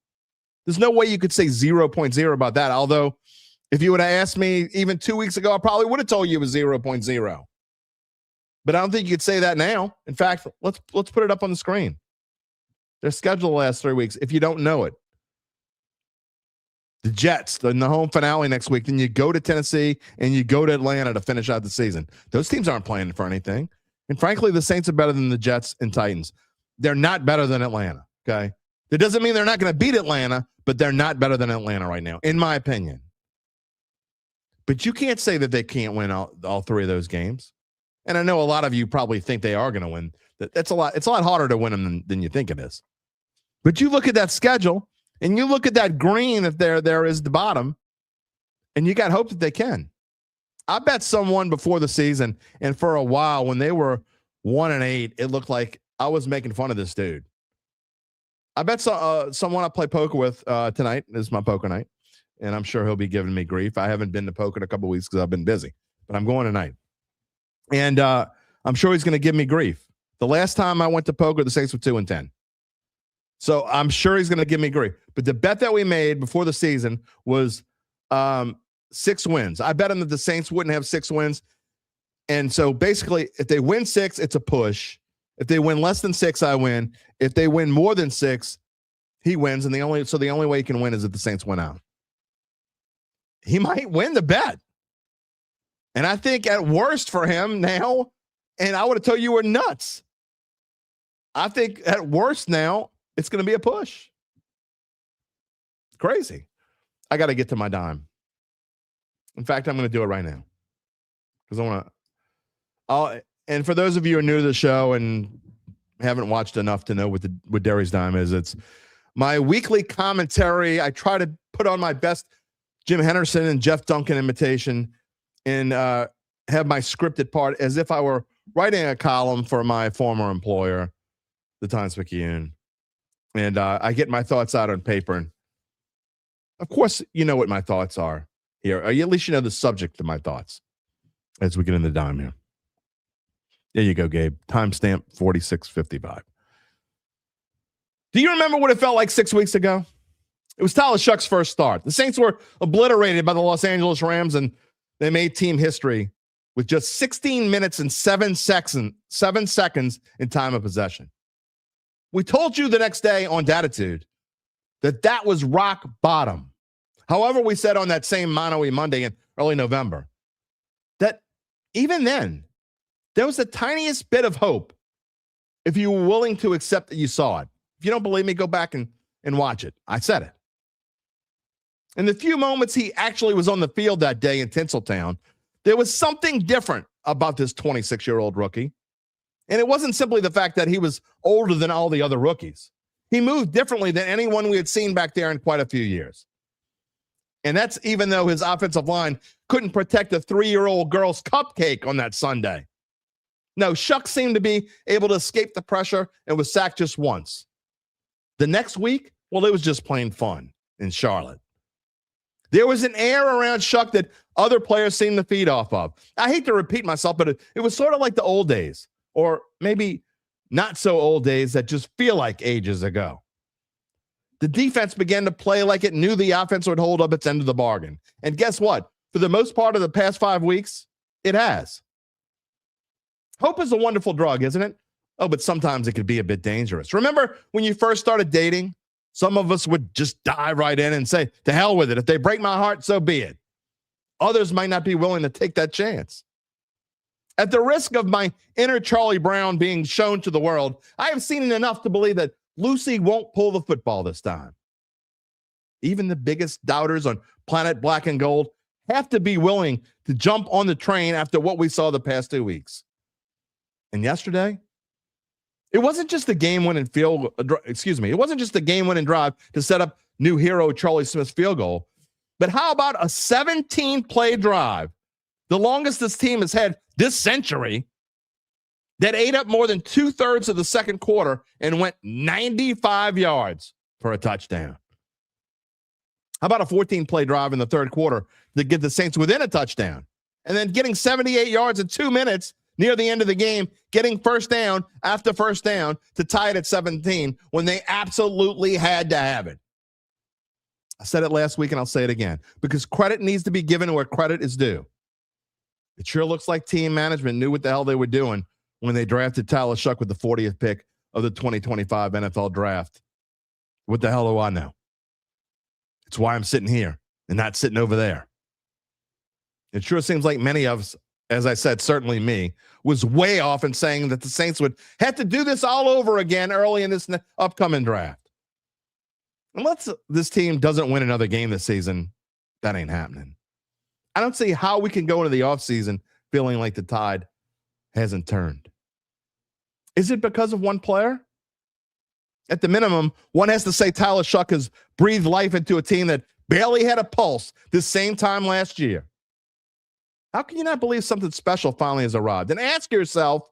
There's no way you could say 0.0 about that. Although, if you would have asked me even 2 weeks ago, I probably would have told you it was 0.0. But I don't think you could say that now. In fact, let's put it up on the screen. Their schedule the last 3 weeks, if you don't know it. The Jets, in the home finale next week. Then you go to Tennessee and you go to Atlanta to finish out the season. Those teams aren't playing for anything. And frankly, the Saints are better than the Jets and Titans. They're not better than Atlanta, okay? That doesn't mean they're not going to beat Atlanta, but they're not better than Atlanta right now, in my opinion. But you can't say that they can't win all 3 of those games. And I know a lot of you probably think they are going to win. It's a lot harder to win them than you think it is. But you look at that schedule, and you look at that green if there is the bottom, and you got hope that they can. I bet someone before the season, and for a while when they were 1-8, it looked like I was making fun of this dude. I bet someone I play poker with tonight is my poker night, and I'm sure he'll be giving me grief. I haven't been to poker in a couple of weeks because I've been busy, but I'm going tonight. And I'm sure he's going to give me grief. The last time I went to poker, the Saints were 2-10. So I'm sure he's going to give me grief. But the bet that we made before the season was 6 wins. I bet him that the Saints wouldn't have 6 wins. And so basically, if they win 6, it's a push. If they win less than 6, I win. If they win more than 6, he wins. And the only way he can win is if the Saints win out. He might win the bet. And I think at worst for him now, and I would have told you we're nuts. I think at worst now, it's going to be a push. Crazy. I got to get to my dime. In fact, I'm going to do it right now. Because I want to. And for those of you who are new to the show and haven't watched enough to know what Derry's dime is, it's my weekly commentary. I try to put on my best Jim Henderson and Jeff Duncan imitation and have my scripted part as if I were writing a column for my former employer, the Times-Picayune. And I get my thoughts out on paper. And of course, you know what my thoughts are here. Or at least you know the subject of my thoughts as we get in the dime here. There you go, Gabe. Timestamp 4655. Do you remember what it felt like 6 weeks ago? It was Tyler Shough's first start. The Saints were obliterated by the Los Angeles Rams, and they made team history with just 16 minutes and 7 seconds in time of possession. We told you the next day on Dattitude that was rock bottom. However, we said on that same Mano E Monday in early November that even then, there was the tiniest bit of hope if you were willing to accept that you saw it. If you don't believe me, go back and watch it. I said it. In the few moments he actually was on the field that day in Tinseltown, there was something different about this 26-year-old rookie. And it wasn't simply the fact that he was older than all the other rookies. He moved differently than anyone we had seen back there in quite a few years. And that's even though his offensive line couldn't protect a 3-year-old girl's cupcake on that Sunday. No, Shough seemed to be able to escape the pressure and was sacked just once. The next week, well, it was just plain fun in Charlotte. There was an air around Shough that other players seemed to feed off of. I hate to repeat myself, but it was sort of like the old days, or maybe not so old days that just feel like ages ago. The defense began to play like it knew the offense would hold up its end of the bargain. And guess what? For the most part of the past 5 weeks, it has. Hope is a wonderful drug, isn't it? Oh, but sometimes it could be a bit dangerous. Remember when you first started dating? Some of us would just dive right in and say, to hell with it. If they break my heart, so be it. Others might not be willing to take that chance. At the risk of my inner Charlie Brown being shown to the world, I have seen enough to believe that Lucy won't pull the football this time. Even the biggest doubters on Planet Black and Gold have to be willing to jump on the train after what we saw the past 2 weeks. And yesterday, it wasn't just the game-winning it wasn't just the game-winning drive to set up new hero Charlie Smith's field goal, but how about a 17-play drive, the longest this team has had this century, that ate up more than 2/3 of the second quarter and went 95 yards for a touchdown? How about a 14-play drive in the third quarter to get the Saints within a touchdown, and then getting 78 yards in 2 minutes near the end of the game, getting first down after first down to tie it at 17 when they absolutely had to have it? I said it last week and I'll say it again, because credit needs to be given where credit is due. It sure looks like team management knew what the hell they were doing when they drafted Tyler Shough with the 40th pick of the 2025 NFL draft. What the hell do I know? It's why I'm sitting here and not sitting over there. It sure seems like many of us, as I said, certainly me, was way off in saying that the Saints would have to do this all over again early in this upcoming draft. Unless this team doesn't win another game this season, that ain't happening. I don't see how we can go into the offseason feeling like the tide hasn't turned. Is it because of one player? At the minimum, one has to say Tyler Shough has breathed life into a team that barely had a pulse this same time last year. How can you not believe something special finally has arrived? And ask yourself,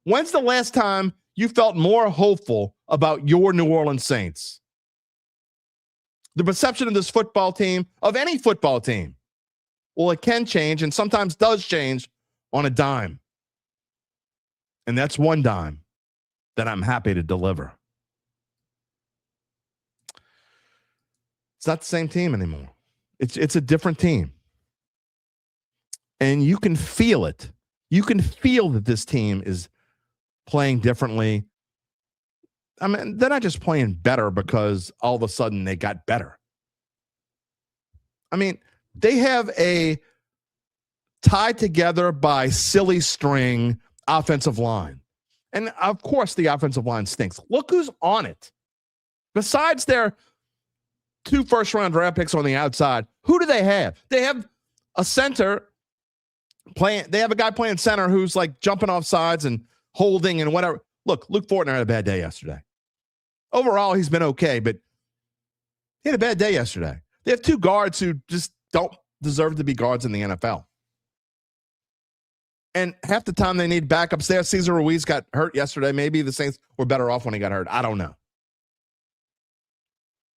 when's the last time you felt more hopeful about your New Orleans Saints. The perception of this football team, of any football team, well, it can change and sometimes does change on a dime. And that's one dime that I'm happy to deliver. It's not the same team anymore. It's a different team. And you can feel it. You can feel that this team is playing differently. I mean, they're not just playing better because all of a sudden they got better. I mean, they have a tied together by silly string offensive line. And of course, the offensive line stinks. Look who's on it. Besides their 2 first-round draft picks on the outside, who do they have? They have a center playing. They have a guy playing center who's like jumping off sides and holding and whatever. Look, Luke Fortner had a bad day yesterday. Overall, he's been okay, but he had a bad day yesterday. They have 2 guards who just don't deserve to be guards in the NFL. And half the time they need backups there. Cesar Ruiz got hurt yesterday. Maybe the Saints were better off when he got hurt. I don't know.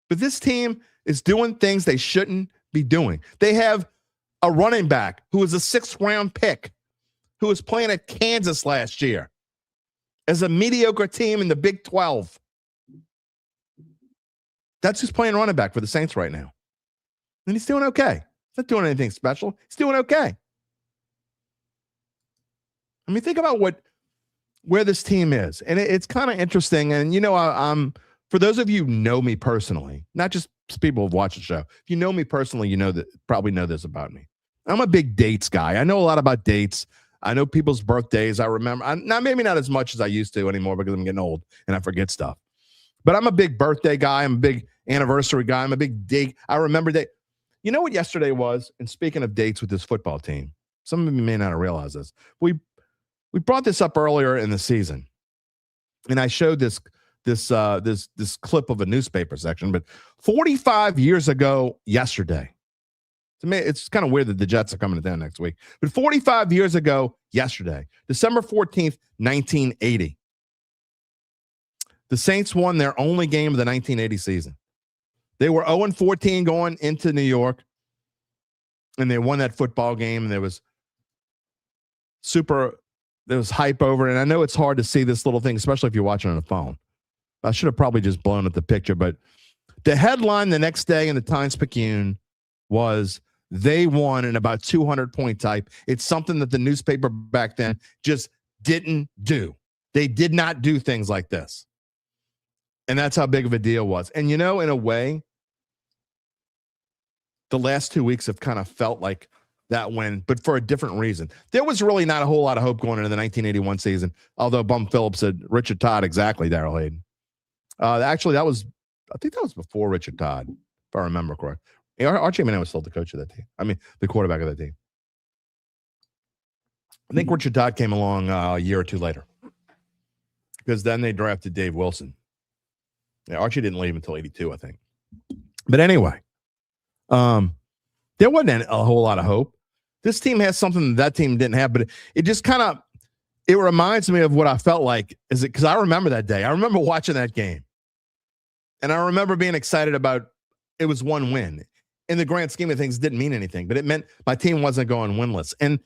But this team is doing things they shouldn't be doing. They have a running back who was a 6th-round pick who was playing at Kansas last year as a mediocre team in the Big 12. That's who's playing running back for the Saints right now. And he's doing okay. He's not doing anything special. He's doing okay. I mean, think about where this team is. And it's kind of interesting. And, you know, I'm for those of you who know me personally, not just people who've watched the show, if you know me personally, you know that probably know this about me. I'm a big dates guy. I know a lot about dates. I know people's birthdays. I remember, maybe not as much as I used to anymore because I'm getting old and I forget stuff. But I'm a big birthday guy. I'm a big anniversary guy. I'm a big date. I remember date. You know what yesterday was? And speaking of dates with this football team, some of you may not have realized this. We brought this up earlier in the season, and I showed this clip of a newspaper section. But 45 years ago yesterday, to me, it's kind of weird that the Jets are coming to town next week. But 45 years ago yesterday, December 14th, 1980, the Saints won their only game of the 1980 season. They were 0-14 going into New York, and they won that football game, and there was hype over it. And I know it's hard to see this little thing, especially if you're watching on a phone. I should have probably just blown up the picture, but the headline the next day in the Times-Picayune was they won in about 200-point type. It's something that the newspaper back then just didn't do. They did not do things like this. And that's how big of a deal it was. And, you know, in a way, the last 2 weeks have kind of felt like that win, but for a different reason. There was really not a whole lot of hope going into the 1981 season, although Bum Phillips said Richard Todd, exactly, Darrell Hayden. Actually, I think that was before Richard Todd, if I remember correct. Archie Manning was still the coach of that team. I mean, the quarterback of that team. I think Richard Todd came along a year or two later because then they drafted Dave Wilson. Yeah, Archie didn't leave until 82, I think. But anyway, there wasn't a whole lot of hope. This team has something that team didn't have, but it just kind of, it reminds me of what I felt like. Because I remember that day. I remember watching that game. And I remember being excited about it was one win. In the grand scheme of things, it didn't mean anything, but it meant my team wasn't going winless. And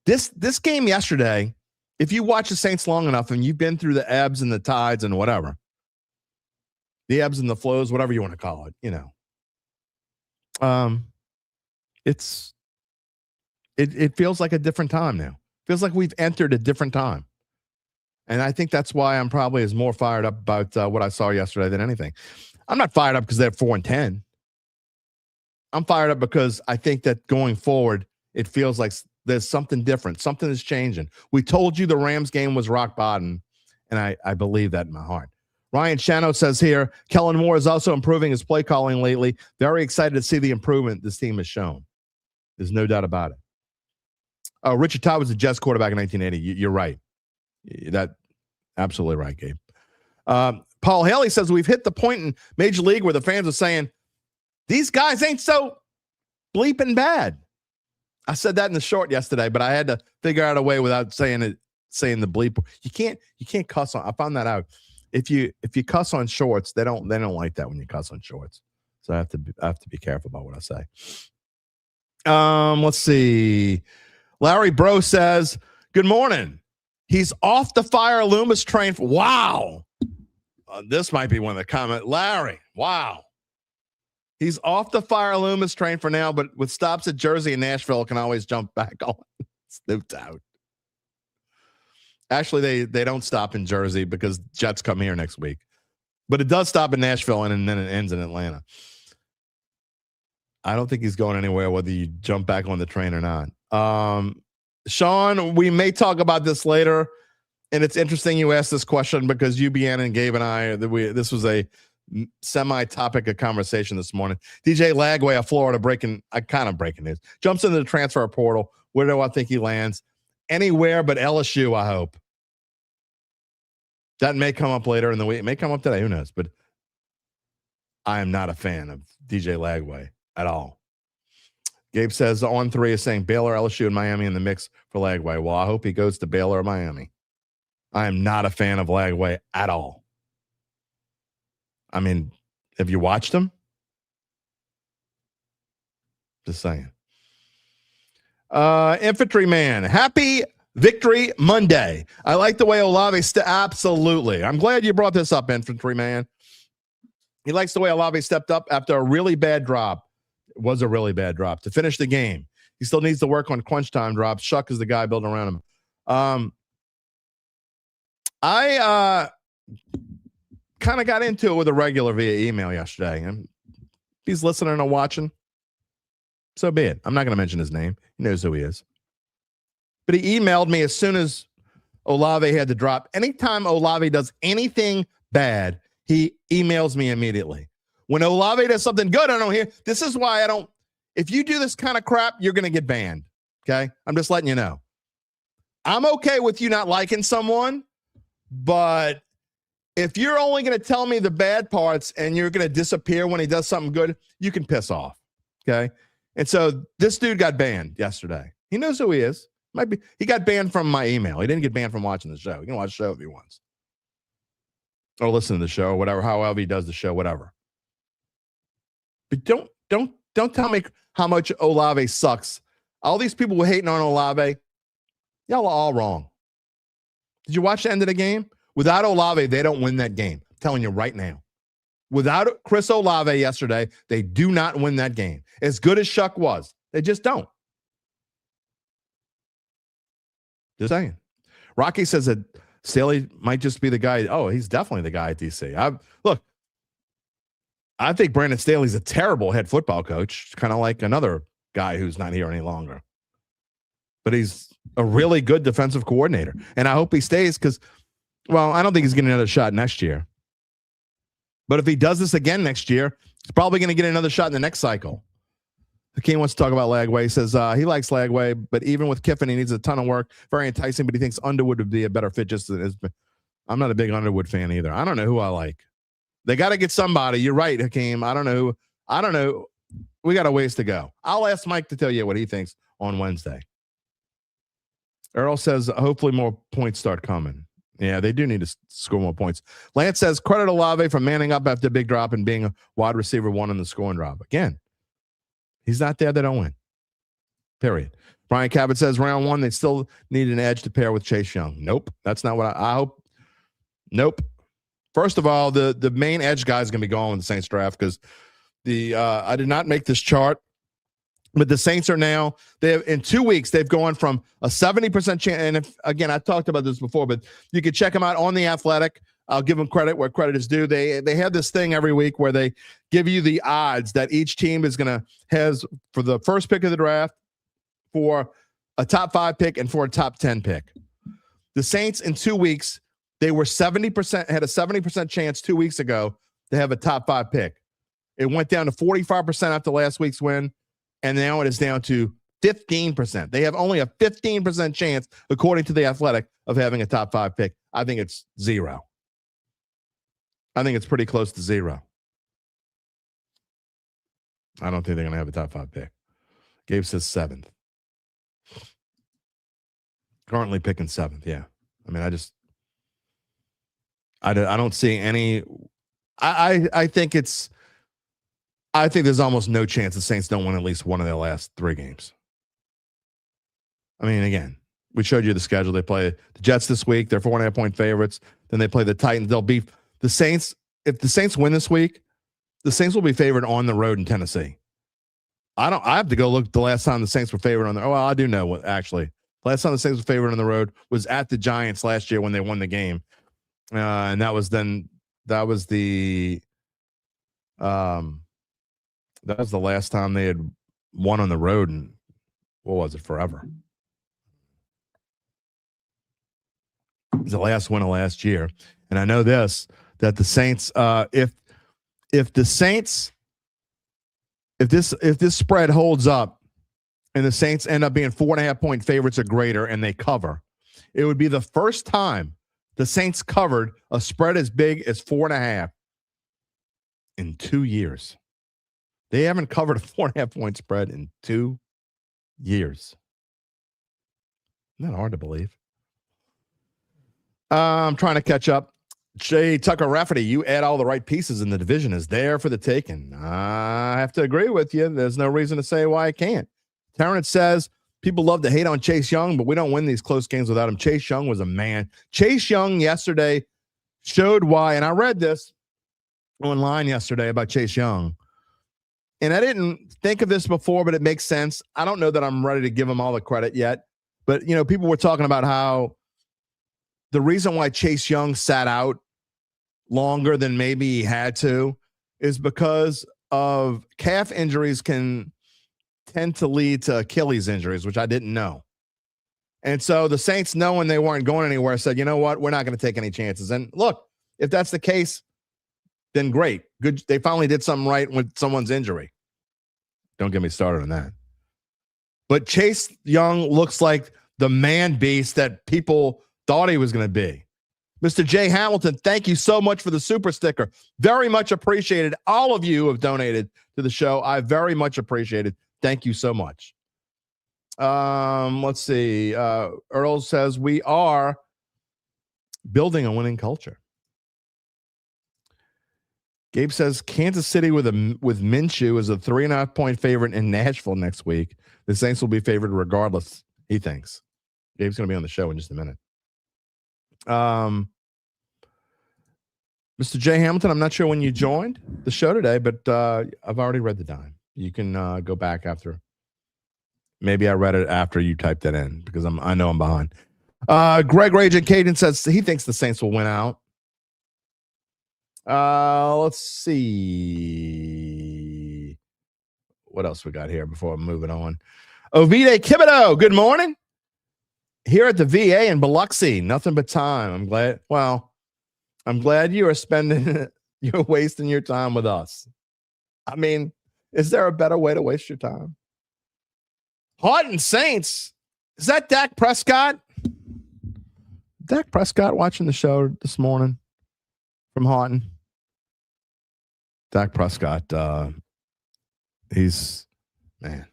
this game yesterday, if you watch the Saints long enough and you've been through the ebbs and the tides and whatever, the ebbs and the flows, whatever you want to call it, you know, it feels like a different time now. Feels like we've entered a different time. And I think that's why I'm probably as more fired up about what I saw yesterday than anything. I'm not fired up because they're 4-10. I'm fired up because I think that going forward, it feels like there's something different. Something is changing. We told you the Rams game was rock bottom, and I believe that in my heart. Ryan Shano says here, Kellen Moore is also improving his play calling lately. Very excited to see the improvement this team has shown. There's no doubt about it. Richard Todd was the Jets quarterback in 1980. You're right. That absolutely right, Gabe. Paul Haley says we've hit the point in Major League where the fans are saying, these guys ain't so bleeping bad. I said that in the short yesterday, but I had to figure out a way without saying the bleep. You can't cuss on. I found that out. if you cuss on shorts, they don't like that when you cuss on shorts. So I have to be careful about what I say. Let's see. Larry Bro says, "Good morning. He's off the Fire Loomis train." Wow. This might be one of the comments. Larry, wow. He's off the Fire Loomis train for now, but with stops at Jersey and Nashville, can always jump back on. Snooped out. Actually, they don't stop in Jersey because Jets come here next week. But it does stop in Nashville, and then it ends in Atlanta. I don't think he's going anywhere, whether you jump back on the train or not. Sean, we may talk about this later, and it's interesting you asked this question because UBN and Gabe and I, this was a semi-topic of conversation this morning. DJ Lagway of Florida breaking news. Jumps into the transfer portal. Where do I think he lands? Anywhere but LSU, I hope. That may come up later in the week. It may come up today. Who knows? But I am not a fan of DJ Lagway at all. Gabe says on 3 is saying Baylor, LSU, and Miami in the mix for Lagway. Well, I hope he goes to Baylor or Miami. I am not a fan of Lagway at all. I mean, have you watched him? Just saying. Infantryman, happy Victory Monday. I like the way Olave absolutely. I'm glad you brought this up, Infantryman. He likes the way Olave stepped up after a really bad drop. It was a really bad drop to finish the game. He still needs to work on crunch time drops. Shough is the guy building around him. I kind of got into it with a regular via email yesterday. And if he's listening or watching, so be it. I'm not going to mention his name. He knows who he is. But he emailed me as soon as Olave had to drop. Anytime Olave does anything bad, he emails me immediately. When Olave does something good, I don't hear. This is why I don't. If you do this kind of crap, you're going to get banned. Okay? I'm just letting you know. I'm okay with you not liking someone, but if you're only going to tell me the bad parts and you're going to disappear when he does something good, you can piss off. Okay? And so this dude got banned yesterday. He knows who he is. He got banned from my email. He didn't get banned from watching the show. He can watch the show if he wants. Or listen to the show, or whatever, however he does the show, whatever. But don't tell me how much Olave sucks. All these people who are hating on Olave, y'all are all wrong. Did you watch the end of the game? Without Olave, they don't win that game. I'm telling you right now. Without Chris Olave yesterday, they do not win that game. As good as Shough was, they just don't. Just saying. Rocky says that Staley might just be the guy. Oh, he's definitely the guy at DC. I think Brandon Staley's a terrible head football coach, kind of like another guy who's not here any longer. But he's a really good defensive coordinator. And I hope he stays because, well, I don't think he's getting another shot next year. But if he does this again next year, he's probably going to get another shot in the next cycle. Hakeem wants to talk about Lagway. He says he likes Lagway, but even with Kiffin, he needs a ton of work. Very enticing, but he thinks Underwood would be a better fit. I'm not a big Underwood fan either. I don't know who I like. They got to get somebody. You're right, Hakeem. I don't know. We got a ways to go. I'll ask Mike to tell you what he thinks on Wednesday. Earl says hopefully more points start coming. Yeah, they do need to score more points. Lance says credit Olave for manning up after a big drop and being a wide receiver one in the scoring drop. Again, he's not there. They don't win. Period. Brian Cabot says round one, they still need an edge to pair with Chase Young. Nope. That's not what I hope. Nope. First of all, the main edge guy is going to be gone in the Saints draft because I did not make this chart, but the Saints are now, in 2 weeks, they've gone from a 70% chance. And if, again, I talked about this before, but you can check them out on The Athletic. I'll give them credit where credit is due. They have this thing every week where they give you the odds that each team is going to has for the first pick of the draft, for a top 5 pick, and for a top 10 pick. The Saints in 2 weeks, they were 70%, had a 70% chance 2 weeks ago to have a top 5 pick. It went down to 45% after last week's win, and now it is down to 15%. They have only a 15% chance, according to The Athletic, of having a top 5 pick. I think it's 0. I think it's pretty close to 0. I don't think they're going to have a top 5 pick. Gabe says 7th. Currently picking 7th, yeah. I mean, I don't see any. I think there's almost no chance the Saints don't win at least one of their last 3 games. I mean, again, we showed you the schedule. They play the Jets this week. They're 4.5-point favorites. Then they play the Titans. They'll be the Saints. If the Saints win this week, the Saints will be favored on the road in Tennessee. I have to go look the last time the Saints were favored on the. Oh, well, I do know what actually. Last time the Saints were favored on the road was at the Giants last year when they won the game, and that was the last time they had won on the road, and what was it, forever? It was the last win of last year, and I know this, that the Saints, if this spread holds up and the Saints end up being 4.5-point favorites or greater and they cover, it would be the first time the Saints covered a spread as big as 4.5 in 2 years. They haven't covered a 4.5-point spread in 2 years. Isn't that hard to believe? I'm trying to catch up. Jay Tucker Rafferty, you add all the right pieces and the division is there for the taking. I have to agree with you. There's no reason to say why I can't. Terrence says, people love to hate on Chase Young, but we don't win these close games without him. Chase Young was a man. Chase Young yesterday showed why, and I read this online yesterday about Chase Young, and I didn't think of this before, but it makes sense. I don't know that I'm ready to give him all the credit yet, but, people were talking about how the reason why Chase Young sat out longer than maybe he had to is because of calf injuries can tend to lead to Achilles injuries, which I didn't know. And so the Saints, knowing they weren't going anywhere, said, you know what, we're not going to take any chances. And look, if that's the case, then great. Good. They finally did something right with someone's injury. Don't get me started on that. But Chase Young looks like the man beast that people thought he was going to be. Mr. J. Hamilton, thank you so much for the super sticker. Very much appreciated. All of you have donated to the show. I very much appreciate it. Thank you so much. Let's see. Earl says we are building a winning culture. Gabe says Kansas City with Minshew is a 3.5-point favorite in Nashville next week. The Saints will be favored regardless, he thinks. Gabe's going to be on the show in just a minute. Mr. J. Hamilton, I'm not sure when you joined the show today, but I've already read the dime. You can go back after. Maybe I read it after you typed that in because I know I'm behind. Greg Raging Caden says he thinks the Saints will win out. Let's see what else we got here before I'm moving on. Ovide Kibido, good morning. Here at the VA in Biloxi, nothing but time. I'm glad you are you're wasting your time with us. I mean, is there a better way to waste your time? Houghton Saints. Is that Dak Prescott? Dak Prescott watching the show this morning from Houghton. Dak Prescott, he's, man.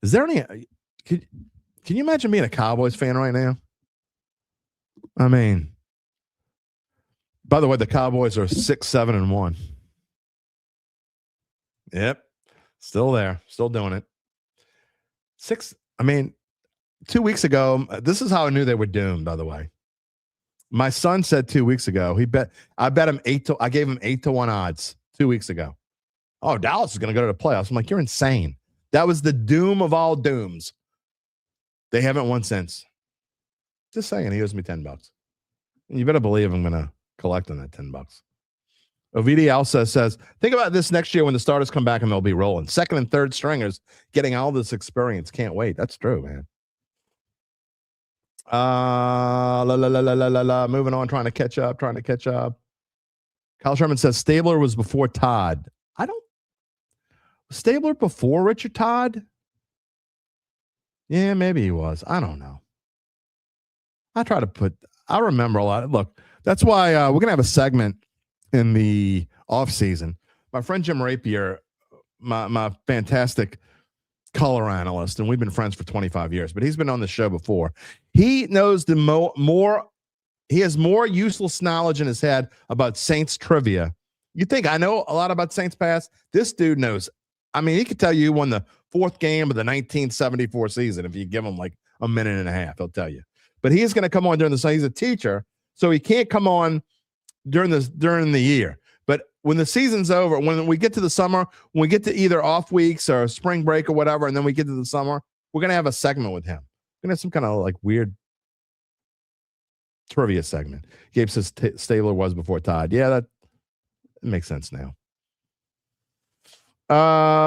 Is there any, can you imagine being a Cowboys fan right now? I mean, by the way, the Cowboys are 6-7-1. Yep. Still there. Still doing it. 2 weeks ago, this is how I knew they were doomed, by the way. My son said 2 weeks ago, I bet him I gave him 8-1 odds 2 weeks ago. Oh, Dallas is going to go to the playoffs. I'm like, you're insane. That was the doom of all dooms. They haven't won since. Just saying, he owes me $10. You better believe I'm going to collect on that $10. Ovidia also says, think about this next year when the starters come back and they'll be rolling. Second and third stringers getting all this experience. Can't wait. That's true, man. Moving on, trying to catch up. Kyle Sherman says Stabler was before Todd. Was Stabler before Richard Todd? Yeah, maybe he was. I don't know. I remember a lot. Look, that's why we're going to have a segment in the off season. My friend Jim Rapier, my fantastic color analyst, and we've been friends for 25 years, but he's been on the show before. He knows the more He has more useless knowledge in his head about Saints trivia. You think I know a lot about Saints past? This dude knows. I mean, he could tell you who won the 4th game of the 1974 season if you give him like a minute and a half. He'll tell you. But he is going to come on during the season. He's a teacher, so he can't come on during the year. But when the season's over, when we get to the summer, when we get to either off weeks or spring break or whatever, and then we get to the summer, we're going to have a segment with him. We're going to have some kind of like weird trivia segment. Gabe says Stabler was before Todd. Yeah, that makes sense now.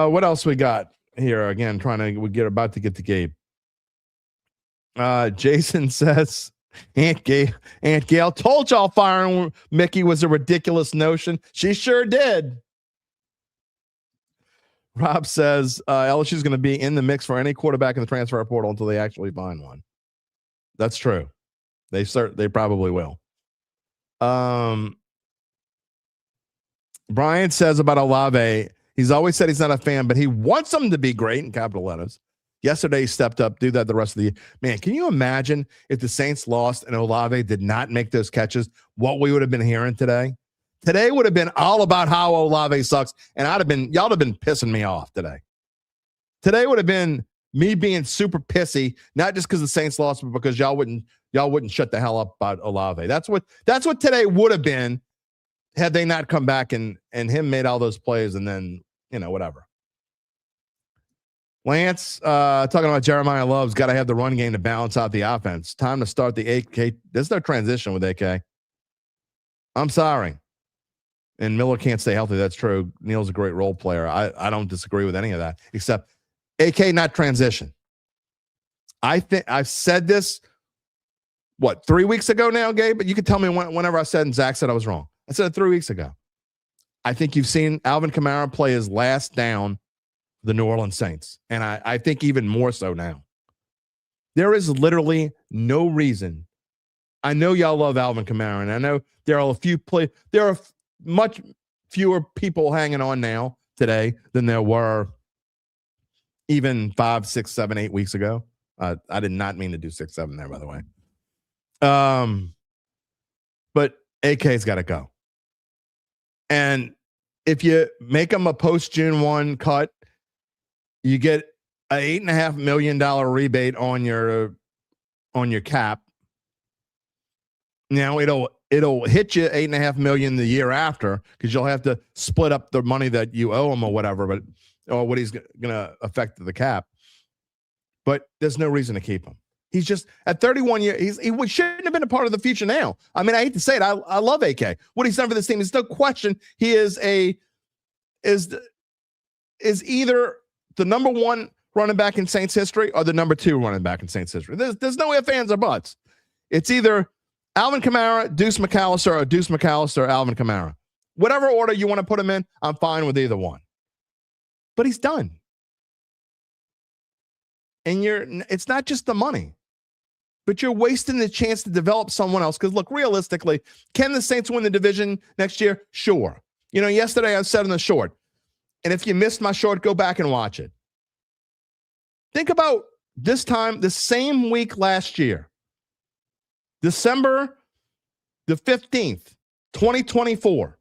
What else we got here? Again, about to get to Gabe. Jason says, Aunt Gail told y'all firing Mickey was a ridiculous notion. She sure did. Rob says LSU's going to be in the mix for any quarterback in the transfer portal until they actually find one. That's true. They probably will. Brian says about Olave, he's always said he's not a fan, but he wants him to be great in capital letters. Yesterday he stepped up, do that the rest of the year. Man, can you imagine if the Saints lost and Olave did not make those catches, what we would have been hearing today? Today would have been all about how Olave sucks, and y'all would have been pissing me off today. Today would have been me being super pissy, not just because the Saints lost, but because y'all wouldn't shut the hell up about Olave. That's what today would have been had they not come back and him made all those plays and then, whatever. Lance, talking about Jeremiah Love's got to have the run game to balance out the offense. Time to start the AK. There's no transition with AK. I'm sorry. And Miller can't stay healthy. That's true. Neal's a great role player. I don't disagree with any of that, except AK not transition. I think I've said this, 3 weeks ago now, Gabe? But you can tell me whenever I said and Zach said I was wrong. I said it 3 weeks ago. I think you've seen Alvin Kamara play his last down the New Orleans Saints. And I think even more so now. There is literally no reason. I know y'all love Alvin Kamara, and I know there are much fewer people hanging on now today than there were even 5, 6, 7, 8 weeks ago. I did not mean to do 6, 7 there, by the way. But AK's got to go. And if you make him a post June 1 cut, you get a $8.5 million rebate on your cap. Now it'll hit you $8.5 million the year after because you'll have to split up the money that you owe him or whatever, or what he's going to affect the cap. But there's no reason to keep him. He's just at 31 years. He shouldn't have been a part of the future now. I mean, I hate to say it. I love AK. What he's done for this team is no question. He is either the number 1 running back in Saints history or the number 2 running back in Saints history. There's no ifs, ands, or buts. It's either Alvin Kamara, Deuce McAllister, or Deuce McAllister, Alvin Kamara. Whatever order you want to put him in, I'm fine with either one. But he's done. And it's not just the money, but you're wasting the chance to develop someone else. Because look, realistically, can the Saints win the division next year? Sure. Yesterday I said in the short, and if you missed my short, go back and watch it. Think about this time, the same week last year, December the 15th, 2024,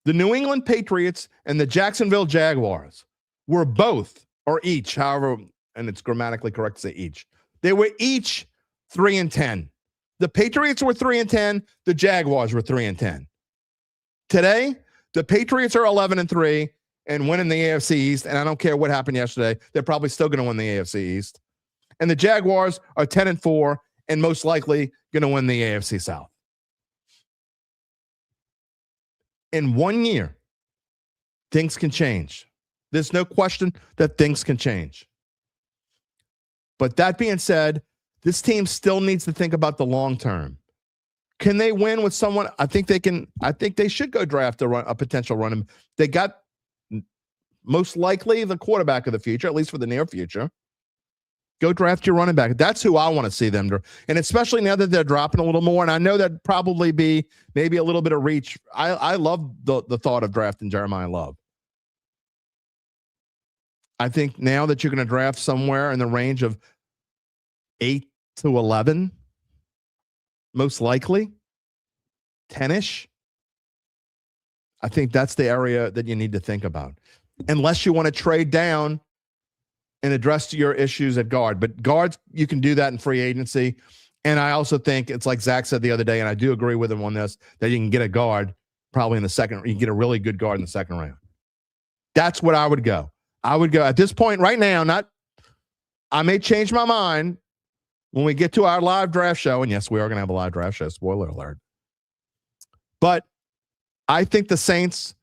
the New England Patriots and the Jacksonville Jaguars were both, or each, however, and it's grammatically correct to say each, they were each 3-10. The Patriots were 3-10. The Jaguars were 3-10. Today, the Patriots are 11-3 and winning the AFC East, and I don't care what happened yesterday. They're probably still going to win the AFC East. And the Jaguars are 10-4 and most likely going to win the AFC South. In 1 year, things can change. There's no question that things can change. But that being said, this team still needs to think about the long term. Can they win with someone? I think they can. I think they should go draft a potential running. They got most likely the quarterback of the future, at least for the near future. Go draft your running back. That's who I want to see them do. And especially now that they're dropping a little more, and I know that'd probably be maybe a little bit of reach. I love the thought of drafting Jeremiah Love. I think now that you're going to draft somewhere in the range of 8 to 11, most likely 10-ish. I think that's the area that you need to think about. Unless you want to trade down and address your issues at guard. But guards, you can do that in free agency. And I also think it's like Zach said the other day, and I do agree with him on this, that you can get a guard probably in the second. You can get a really good guard in the second round. That's what I would go. I would go at this point right now, I may change my mind when we get to our live draft show. And yes, we are going to have a live draft show. Spoiler alert. But I think the Saints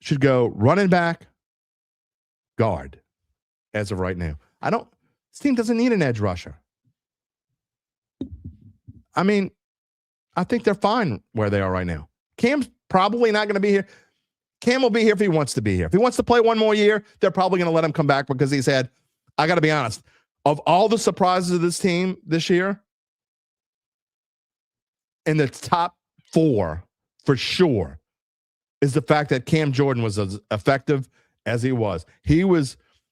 should go running back, guard as of right now. This team doesn't need an edge rusher. I mean, I think they're fine where they are right now. Cam's probably not going to be here. Cam will be here if he wants to be here. If he wants to play one more year, they're probably going to let him come back because he's had, I got to be honest, of all the surprises of this team this year, in the top 4 for sure, is the fact that Cam Jordan was as effective as he was.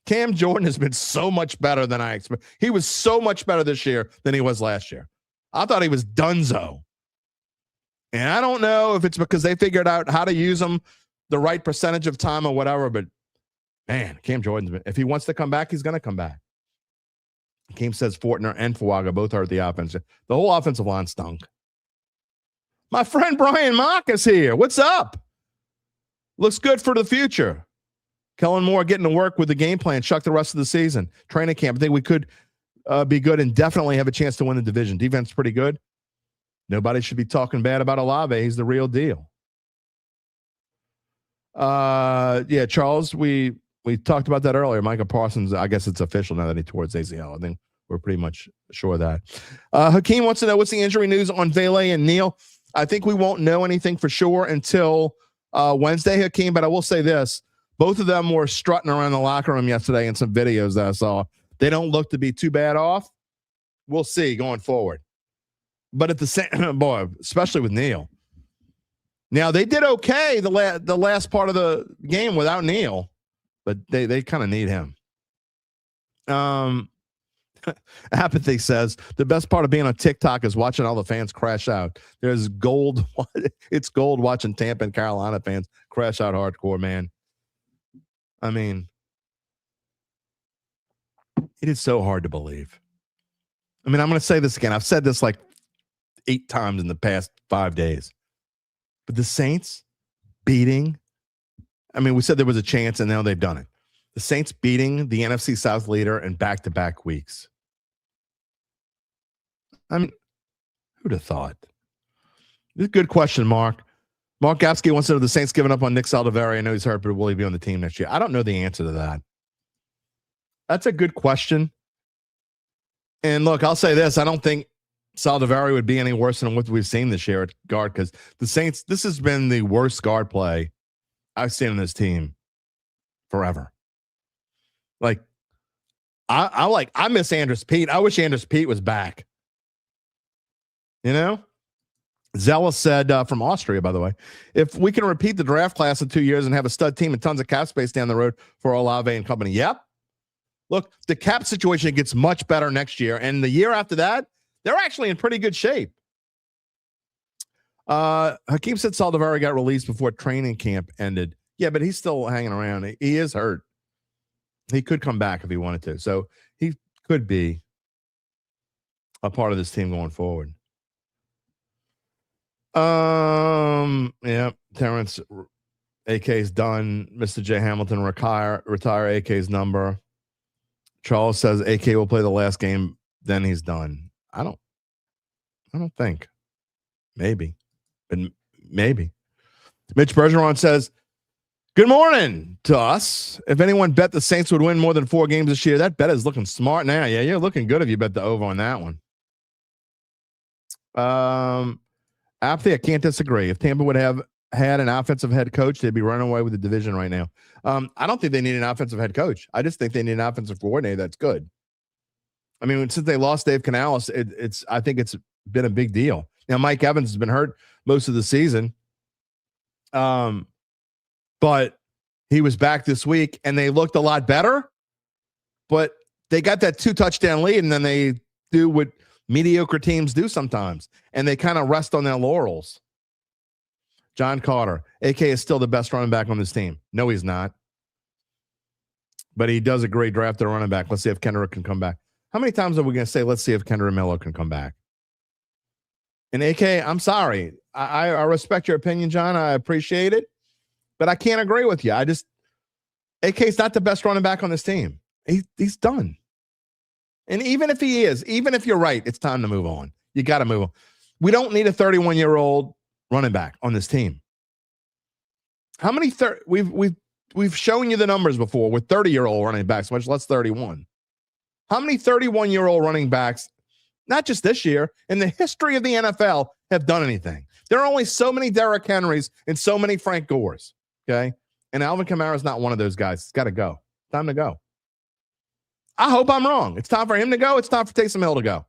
Cam Jordan has been so much better than I expected. He was so much better this year than he was last year. I thought he was donezo. And I don't know if it's because they figured out how to use him the right percentage of time or whatever, but man, Cam Jordan, if he wants to come back, he's going to come back. Cam says Fortner and Fuaga both hurt the offense. The whole offensive line stunk. My friend Brian Mock is here. What's up? Looks good for the future. Kellen Moore getting to work with the game plan. Chuck the rest of the season. Training camp. I think we could be good and definitely have a chance to win the division. Defense is pretty good. Nobody should be talking bad about Olave. He's the real deal. Yeah, Charles, we talked about that earlier. Micah Parsons, I guess it's official now that he tore his ACL. I think we're pretty much sure of that. Hakeem wants to know what's the injury news on Vele and Neal. I think we won't know anything for sure until Wednesday, Hakeem, but I will say this. Both of them were strutting around the locker room yesterday in some videos that I saw. They don't look to be too bad off. We'll see going forward. But at the same, boy, especially with Neal. Now, they did okay the last part of the game without Neal, but they kind of need him. Apathy says, the best part of being on TikTok is watching all the fans crash out. There's gold. It's gold watching Tampa and Carolina fans crash out hardcore, man. I mean, it is so hard to believe. I mean, I'm going to say this again. I've said this like 8 times in the past 5 days. But the Saints beating, I mean, we said there was a chance, and now they've done it. The Saints beating the NFC South leader in back-to-back weeks. I mean, who'd have thought? This is a good question, Mark. Mark Gapsky wants to know the Saints giving up on Nick Saldiveri. I know he's hurt, but will he be on the team next year? I don't know the answer to that. That's a good question. And look, I'll say this. I don't think Saldiveri would be any worse than what we've seen this year at guard, because the Saints, this has been the worst guard play I've seen on this team forever. Like, I miss Andrus Peat. I wish Andrus Peat was back. You know? Zealous said from Austria, by the way, if we can repeat the draft class in 2 years and have a stud team and tons of cap space down the road for Olave and company. Yep. Look, the cap situation gets much better next year. And the year after that, they're actually in pretty good shape. Hakeem said Saldiveri got released before training camp ended. Yeah, but he's still hanging around. He is hurt. He could come back if he wanted to. So he could be a part of this team going forward. Yeah, Terrence, AK's done. Mr. J. Hamilton retire AK's number. Charles says AK will play the last game, then he's done. I don't think. Maybe. But maybe. Mitch Bergeron says, good morning to us. If anyone bet the Saints would win more than 4 games this year, that bet is looking smart now. Yeah, you're looking good if you bet the over on that one. Apathy, I can't disagree. If Tampa would have had an offensive head coach, they'd be running away with the division right now. I don't think they need an offensive head coach. I just think they need an offensive coordinator that's good. I mean, since they lost Dave Canales, I think it's been a big deal. Now, Mike Evans has been hurt most of the season, but he was back this week, and they looked a lot better. But they got that 2-touchdown lead, and then they do what mediocre teams do sometimes, and they kind of rest on their laurels. John Carter, AK is still the best running back on this team. No, he's not. But he does a great draft at running back. Let's see if Kendrick can come back. How many times are we going to say, let's see if Kendrick Miller can come back? And AK, I'm sorry. I respect your opinion, John. I appreciate it. But I can't agree with you. AK's not the best running back on this team. He's done. And even if he is, even if you're right, it's time to move on. You got to move on. We don't need a 31-year-old running back on this team. How many we've shown you the numbers before with 30-year-old running backs, much less 31. How many 31-year-old running backs, not just this year, in the history of the NFL, have done anything? There are only so many Derrick Henrys and so many Frank Gores, okay? And Alvin Kamara is not one of those guys. It's got to go. Time to go. I hope I'm wrong. It's time for him to go. It's time for Taysom Hill to go.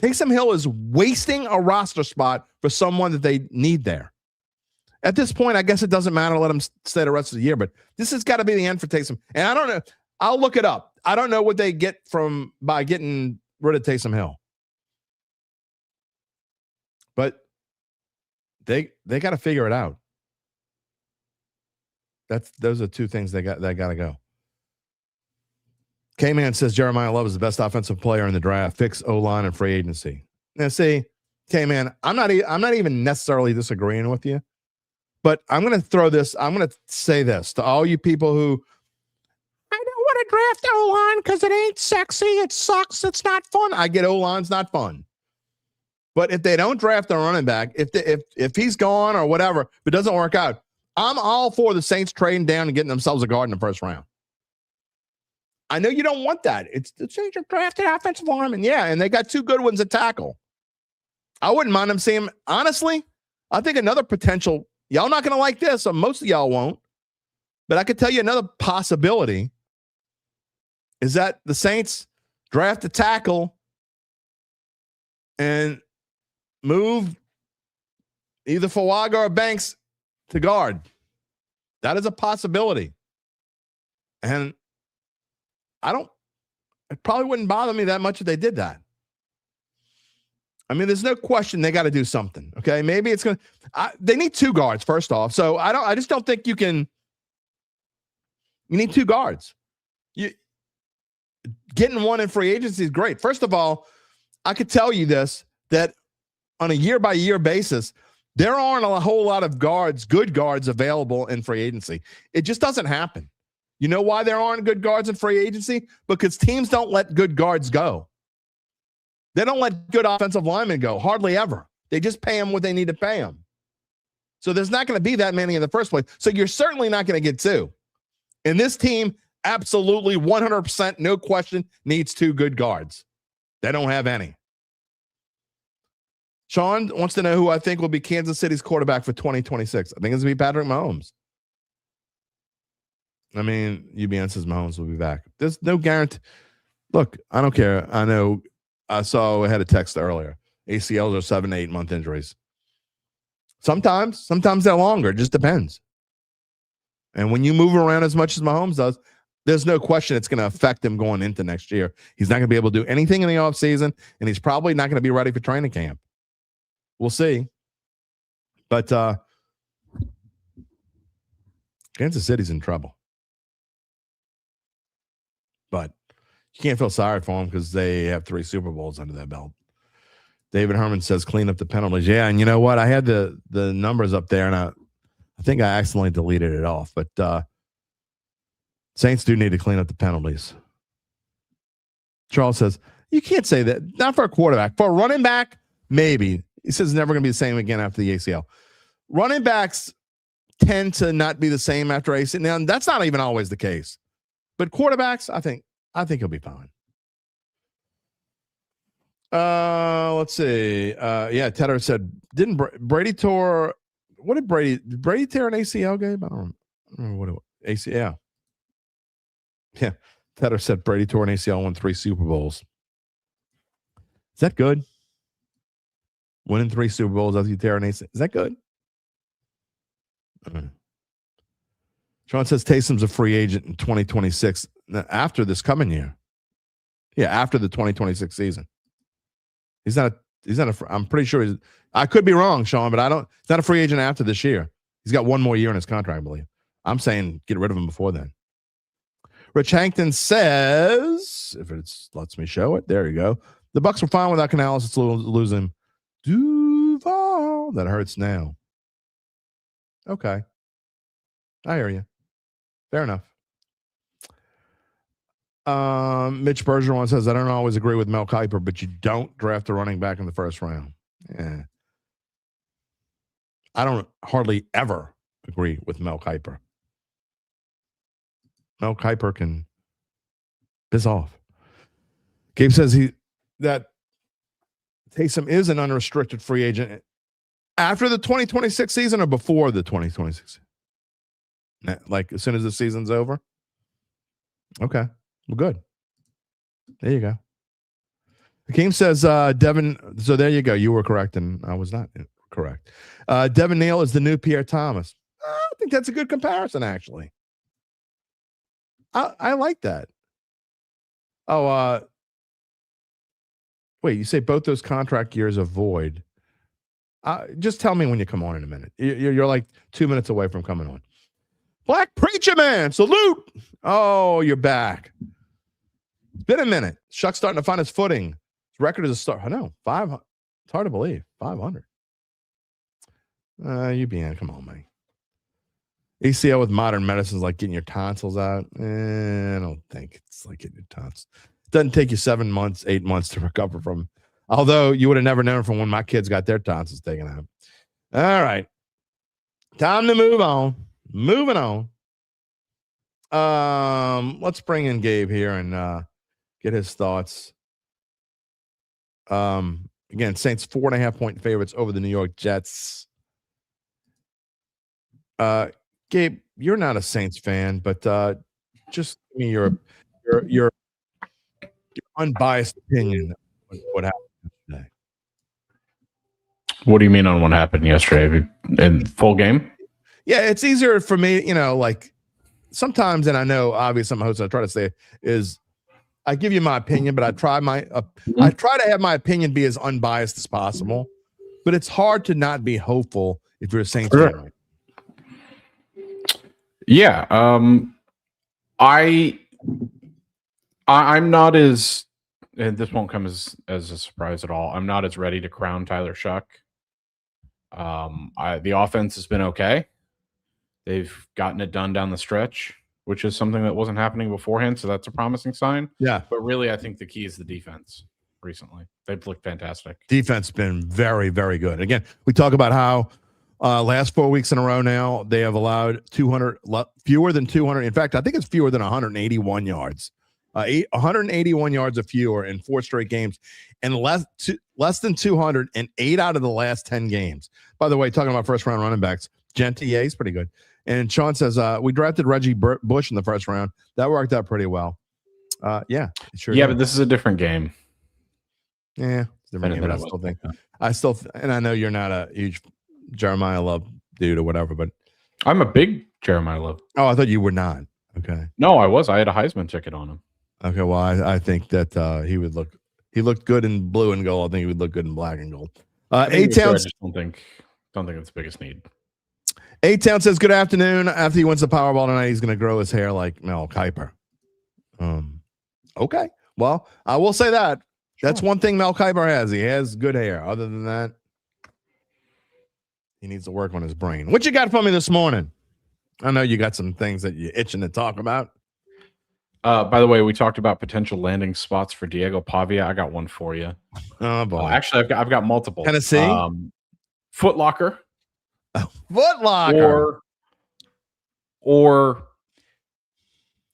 Taysom Hill is wasting a roster spot for someone that they need there. At this point, I guess it doesn't matter. Let him stay the rest of the year. But this has got to be the end for Taysom. And I don't know. I'll look it up. I don't know what they get by getting rid of Taysom Hill. But they got to figure it out. Those are two things that got to go. K-Man says Jeremiah Love is the best offensive player in the draft. Fix O-line and free agency. Now, see, K-Man, I'm not even necessarily disagreeing with you, but I'm going to say this to all you people who, I don't want to draft O-line because it ain't sexy. It sucks. It's not fun. I get O-line's not fun. But if they don't draft a running back, if he's gone or whatever, if it doesn't work out, I'm all for the Saints trading down and getting themselves a guard in the first round. I know you don't want that. It's the change of drafted offensive lineman. Yeah, and they got two good ones at tackle. I wouldn't mind them seeing, honestly, I think another potential, y'all not going to like this, or most of y'all won't, but I could tell you another possibility is that the Saints draft a tackle and move either Fuaga or Banks to guard. That is a possibility. And it probably wouldn't bother me that much if they did that. I mean, there's no question they got to do something. Okay. Maybe it's going to, they need two guards first off. So I just don't think you need two guards. Getting one in free agency is great. First of all, I could tell you this, that on a year by year basis, there aren't a whole lot of good guards available in free agency. It just doesn't happen. You know why there aren't good guards in free agency? Because teams don't let good guards go. They don't let good offensive linemen go, hardly ever. They just pay them what they need to pay them. So there's not going to be that many in the first place. So you're certainly not going to get two. And this team, absolutely 100%, no question, needs two good guards. They don't have any. Sean wants to know who I think will be Kansas City's quarterback for 2026. I think it's going to be Patrick Mahomes. I mean, UBN says Mahomes will be back. There's no guarantee. Look, I don't care. I know I had a text earlier. ACLs are 7 to 8 month injuries. Sometimes they're longer. It just depends. And when you move around as much as Mahomes does, there's no question it's going to affect him going into next year. He's not going to be able to do anything in the offseason, and he's probably not going to be ready for training camp. We'll see. But Kansas City's in trouble. But you can't feel sorry for them because they have 3 Super Bowls under their belt. David Herman says clean up the penalties. Yeah, and you know what? I had the numbers up there, and I think I accidentally deleted it off. But Saints do need to clean up the penalties. Charles says, you can't say that. Not for a quarterback. For a running back, maybe. He says it's never going to be the same again after the ACL. Running backs tend to not be the same after ACL. Now, that's not even always the case. But quarterbacks, I think he'll be fine. Let's see. Yeah, Tedder said, didn't Brady tore? What did Brady tear an ACL, Gabe? I don't remember what it was. ACL. Yeah, Tedder said Brady tore an ACL, won 3 Super Bowls. Is that good? Winning 3 Super Bowls after you tear an ACL. Is that good? Sean says Taysom's a free agent in 2026 after this coming year. Yeah, after the 2026 season. He's not. I'm pretty sure I could be wrong, Sean, but he's not a free agent after this year. He's got one more year in his contract, I believe. I'm saying get rid of him before then. Rich Hankton says, if it lets me show it, there you go. The Bucks were fine without Canales. It's losing Duval. That hurts now. Okay. I hear you. Fair enough. Mitch Bergeron says, I don't always agree with Mel Kiper, but you don't draft a running back in the first round. Yeah. I don't hardly ever agree with Mel Kiper. Mel Kiper can piss off. Gabe says that Taysom is an unrestricted free agent after the 2026 season or before the 2026 season? Like as soon as the season's over? Okay. Well, good. There you go. Hakeem says, Devin, so there you go. You were correct, and I was not correct. Devin Neal is the new Pierre Thomas. I think that's a good comparison, actually. I like that. Oh, wait, you say both those contract years are void. Just tell me when you come on in a minute. You're like 2 minutes away from coming on. Black Preacher Man, salute. Oh, you're back. It's been a minute. Shuck's starting to find his footing. His record is a start. I know, 500. It's hard to believe. 500. You being, come on, man. ACL with modern medicine is like getting your tonsils out. I don't think it's like getting your tonsils. It doesn't take you 7 months, 8 months to recover from. Although you would have never known from when my kids got their tonsils taken out. All right. Time to move on. Moving on. Let's bring in Gabe here and get his thoughts. Again, Saints 4.5-point favorites over the New York Jets. Gabe, you're not a Saints fan, but just give me your unbiased opinion on what happened yesterday. What do you mean on what happened yesterday? In full game? Yeah, it's easier for me, like sometimes, and I know obviously I'm a host, I try to say is I give you my opinion, but I try to have my opinion be as unbiased as possible. But it's hard to not be hopeful if you're a Saints fan. Right? Yeah, I'm not as, and this won't come as a surprise at all. I'm not as ready to crown Tyler Shough. The offense has been okay. They've gotten it done down the stretch, which is something that wasn't happening beforehand. So that's a promising sign. Yeah. But really, I think the key is the defense recently. They've looked fantastic. Defense been very, very good. Again, we talk about how last 4 weeks in a row now, they have allowed fewer than 200. In fact, I think it's fewer than 181 yards. 181 yards or fewer in 4 straight games, and less than 200 in 8 out of the last 10 games. By the way, talking about first round running backs, Genty, yeah, he's pretty good. And Sean says we drafted Reggie Bush in the first round. That worked out pretty well. Yeah, sure. Yeah, but this is a different game. Yeah, it's a different game. But I still think, and I know you're not a huge Jeremiah Love dude or whatever, but I'm a big Jeremiah Love. Oh, I thought you were not. Okay. No, I was. I had a Heisman ticket on him. Okay, well, I think that he looked good in blue and gold. I think he would look good in black and gold. A-Town, I just don't think it's the biggest need. A-Town says, good afternoon. After he wins the Powerball tonight, he's going to grow his hair like Mel Kiper. Okay. Well, I will say that. Sure. That's one thing Mel Kiper has. He has good hair. Other than that, he needs to work on his brain. What you got for me this morning? I know you got some things that you're itching to talk about. By the way, we talked about potential landing spots for Diego Pavia. I got one for you. Oh boy! Actually, I've got multiple. Tennessee, Foot Locker, or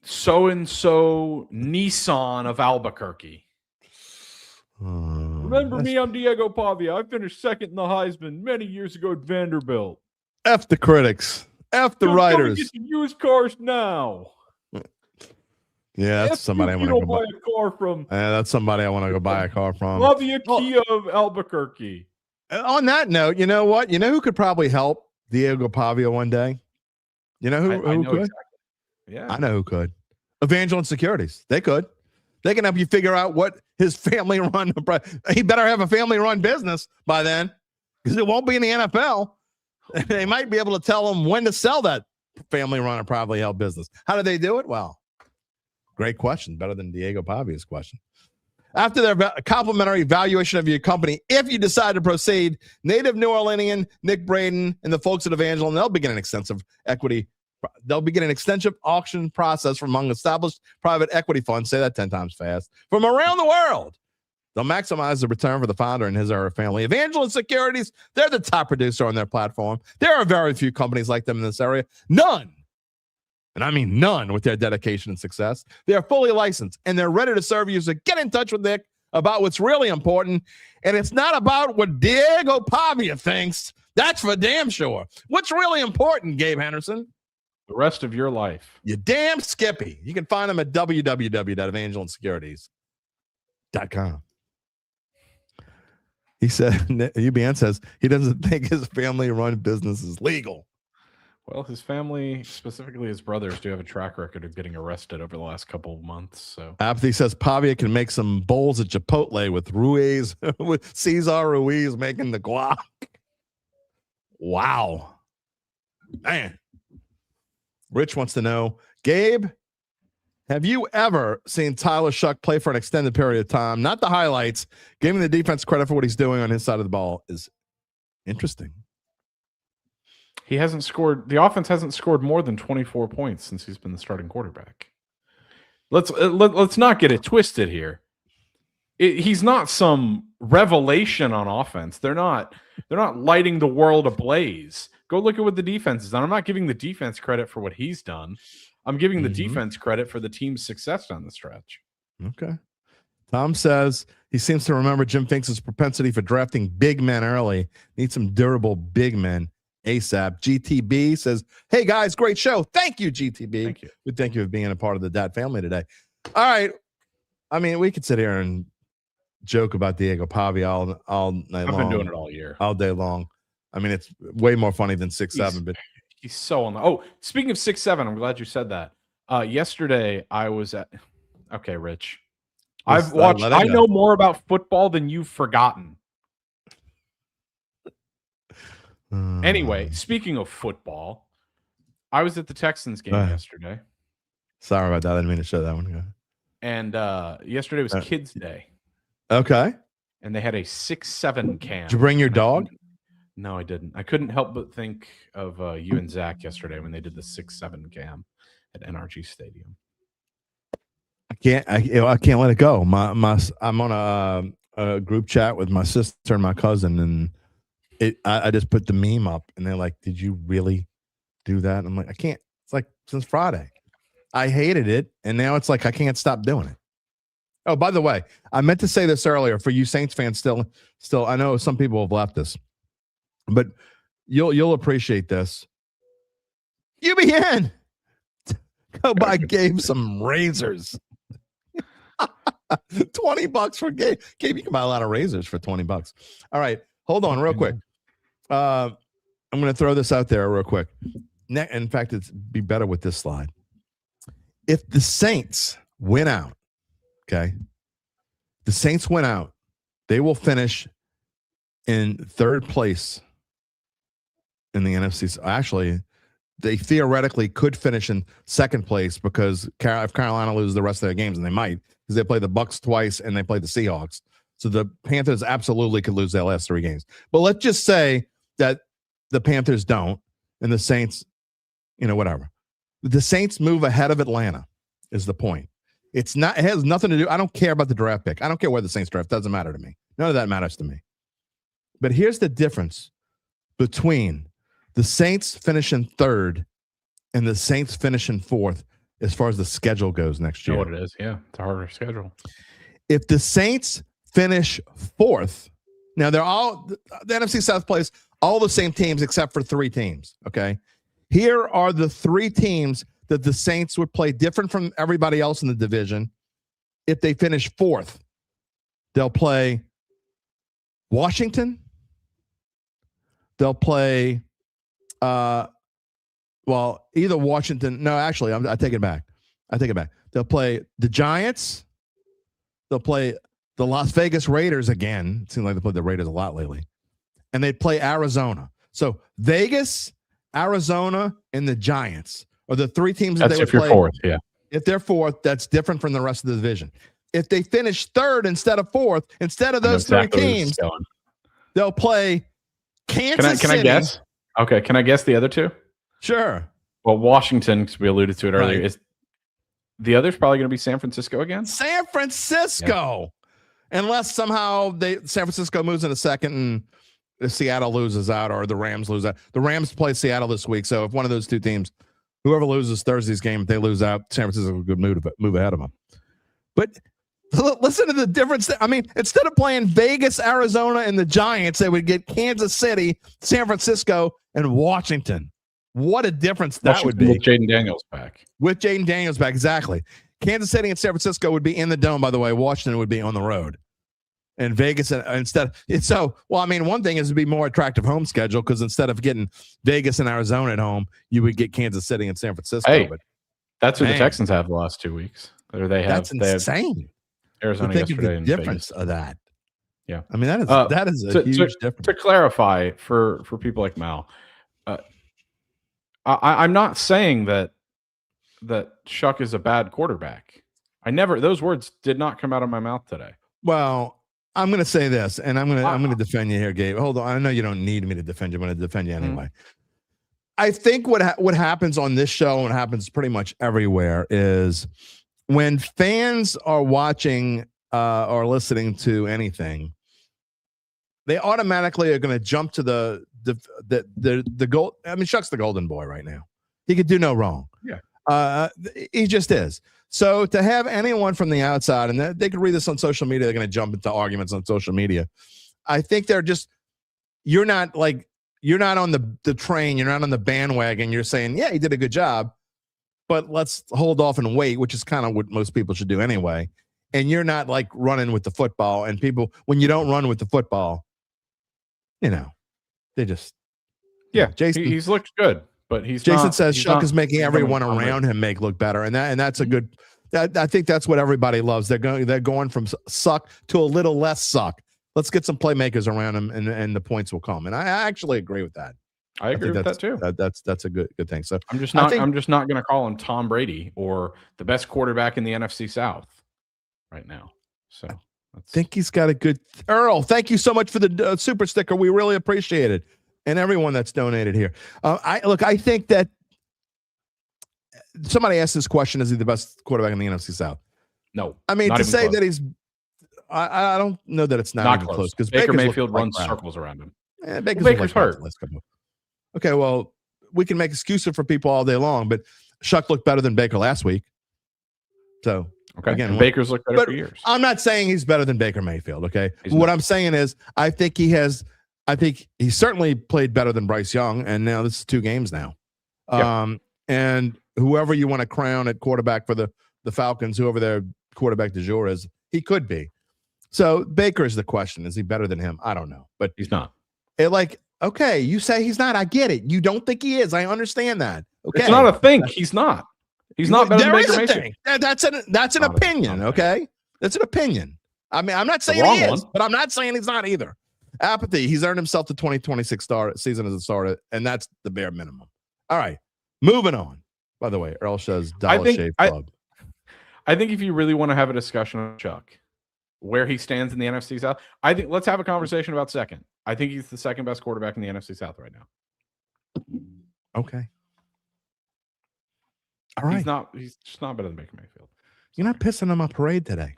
so and so Nissan of Albuquerque. Remember me? I'm Diego Pavia. I finished second in the Heisman many years ago at Vanderbilt. F the critics. F the writers. Get used cars now. Yeah, that's somebody I want to go buy a car from. That's somebody I want to go buy a car from. Pavia Kia of Albuquerque. On that note, you know what? You know who could probably help Diego Pavia one day? You know who could? Exactly. Yeah, I know who could. Evangeline Securities. They could. They can help you figure out what his family run. He better have a family run business by then, because it won't be in the NFL. They might be able to tell him when to sell that family run or privately held business. How do they do it? Well, great question. Better than Diego Pavia's question. After their complimentary valuation of your company, if you decide to proceed, native New Orleanian Nick Braden and the folks at Evangeline, they'll begin an extensive auction process from among established private equity funds. Say that 10 times fast. From around the world. They'll maximize the return for the founder and his or her family. Evangeline Securities, they're the top producer on their platform. There are very few companies like them in this area. None. And I mean none with their dedication and success. They are fully licensed, and they're ready to serve you. So get in touch with Nick about what's really important. And it's not about what Diego Pavia thinks. That's for damn sure. What's really important, Gabe Henderson? The rest of your life. You damn Skippy. You can find them at www.evangelinesecurities.com. He said, UBN says he doesn't think his family-run business is legal. Well, his family, specifically his brothers, do have a track record of getting arrested over the last couple of months. So Apathy says Pavia can make some bowls at Chipotle with Ruiz, with Cesar Ruiz making the guac. Wow. Man. Rich wants to know, Gabe, have you ever seen Tyler Shough play for an extended period of time? Not the highlights. Giving the defense credit for what he's doing on his side of the ball is interesting. He hasn't scored. The offense hasn't scored more than 24 points since he's been the starting quarterback. Let's not get it twisted here. He's not some revelation on offense. They're not lighting the world ablaze. Go look at what the defense has done. I'm not giving the defense credit for what he's done. I'm giving the defense credit for the team's success down the stretch. Okay. Tom says he seems to remember Jim Finks' propensity for drafting big men early. Need some durable big men ASAP. GTB says, hey, guys, great show. Thank you, GTB. Thank you. We thank you for being a part of the Dat family today. All right. I mean, we could sit here and joke about Diego Pavia all night long. I've been doing it all year. All day long. I mean, it's way more funny than 6'7", but he's so on the. Oh, speaking of 6'7", I'm glad you said that. Yesterday I was at. Okay, Rich. I've watched. I know more about football than you've forgotten. Anyway, speaking of football, I was at the Texans game yesterday. Sorry about that. I didn't mean to show that one. And yesterday was Kids Day. Okay. And they had a 6'7" cam. Did you bring your dog? No, I didn't. I couldn't help but think of you and Zach yesterday when they did the 6'7" cam at NRG Stadium. I can't let it go. I'm on a group chat with my sister and my cousin, and I just put the meme up, and they're like, "Did you really do that?" And I'm like, "I can't." It's like since Friday. I hated it, and now it's like I can't stop doing it. Oh, by the way, I meant to say this earlier for you Saints fans. Still, I know some people have left this, but you'll appreciate this. UBN, go buy Gabe some razors. $20 for Gabe. Gabe, you can buy a lot of razors for $20. All right, hold on real quick. I'm going to throw this out there real quick. In fact, it'd be better with this slide. If the Saints win out, okay, the Saints win out, they will finish in third place in the NFC. Actually, they theoretically could finish in second place because if Carolina loses the rest of their games, and they might, because they play the Bucs twice and they play the Seahawks. So the Panthers absolutely could lose their last 3 games. But let's just say that the Panthers don't, and the Saints, whatever. The Saints move ahead of Atlanta is the point. It has nothing to do. I don't care about the draft pick. I don't care where the Saints draft. Doesn't matter to me. None of that matters to me. But here's the difference between the Saints finishing third and the Saints finishing fourth as far as the schedule goes next year. You know what it is? Yeah, it's a harder schedule. If the Saints finish fourth, now they're all the NFC South plays all the same teams except for 3 teams. Okay, here are the 3 teams that the Saints would play different from everybody else in the division. If they finish fourth, they'll play Washington. They'll play, either Washington. No, actually, I take it back. They'll play the Giants They'll play the Las Vegas Raiders again. It seems like they played the Raiders a lot lately. And they play Arizona. So Vegas, Arizona, and the Giants are the three teams that they would play. If you're fourth, yeah. If they're fourth, that's different from the rest of the division. If they finish third instead of fourth, instead of those three teams, they'll play Kansas City. Can I guess? Okay, can I guess the other two? Sure. Well, Washington, because we alluded to it earlier, is the other's probably going to be San Francisco again? San Francisco. Yeah. Unless somehow San Francisco moves in a second and Seattle loses out or the Rams lose out. The Rams play Seattle this week, so if one of those two teams, whoever loses Thursday's game, if they lose out, San Francisco could move ahead of them. But listen to the difference. I mean, instead of playing Vegas, Arizona, and the Giants, they would get Kansas City, San Francisco, and Washington. What a difference that would be. With Jaden Daniels back. With Jaden Daniels back, exactly. Kansas City and San Francisco would be in the dome, by the way. Washington would be on the road. And Vegas instead. One thing is to be more attractive home schedule because instead of getting Vegas and Arizona at home, you would get Kansas City and San Francisco. Hey, that's who the Texans have the last 2 weeks. That's insane. Arizona yesterday. The difference of that. Yeah, I mean that is a huge difference. To clarify for people like Mal, I'm not saying that Shough is a bad quarterback. Those words did not come out of my mouth today. Well, I'm going to say this, and I'm going to defend you here, Gabe. Hold on, I know you don't need me to defend you. I'm going to defend you anyway. I think what happens on this show and happens pretty much everywhere is when fans are watching or listening to anything, they automatically are going to jump to the goal. I mean, Shough's the golden boy right now. He could do no wrong. Yeah, he just is. So to have anyone from the outside, and they could read this on social media, they're going to jump into arguments on social media. I think you're not on the train, you're not on the bandwagon. You're saying, yeah, he did a good job, but let's hold off and wait, which is kind of what most people should do anyway. And you're not like running with the football. And people, when you don't run with the football, they just Jason, he's looked good. But Jason says Shough is making everyone around him look better, and that's a good. I think that's what everybody loves. They're going from suck to a little less suck. Let's get some playmakers around him, and the points will come. And I actually agree with that. I agree with that too. That's a good thing. So I'm just not going to call him Tom Brady or the best quarterback in the NFC South right now. So I think he's got a good. Earl, thank you so much for the super sticker. We really appreciate it. And everyone that's donated here. I think that somebody asked this question: is he the best quarterback in the NFC South? No. I mean, to say close. That he's, I don't know that it's not even close because Baker Mayfield runs circles around him. Yeah, Baker's hurt. Okay, well, we can make excuses for people all day long, but Shough looked better than Baker last week. So again, Baker's looked better for years. I'm not saying he's better than Baker Mayfield. Okay, I'm saying is I think he certainly played better than Bryce Young, and now this is 2 games now. And whoever you want to crown at quarterback for the Falcons, whoever their quarterback du jour is, he could be. So Baker is the question. Is he better than him? I don't know. But he's not. Okay, you say he's not. I get it. You don't think he is. I understand that. Okay. It's not a think. He's not. He's not better than Baker Mayfield. That's an opinion, okay? That's an opinion. I mean, I'm not saying he is, but I'm not saying he's not either. Apathy. He's earned himself the 2026 season as a starter, and that's the bare minimum. All right, moving on. By the way, Earl Shough's Dollar Shave Club. I think if you really want to have a discussion on Shough, where he stands in the NFC South, I think let's have a conversation about second. I think he's the second best quarterback in the NFC South right now. Okay. All right. He's just not better than Baker Mayfield. You're not pissing on my parade today.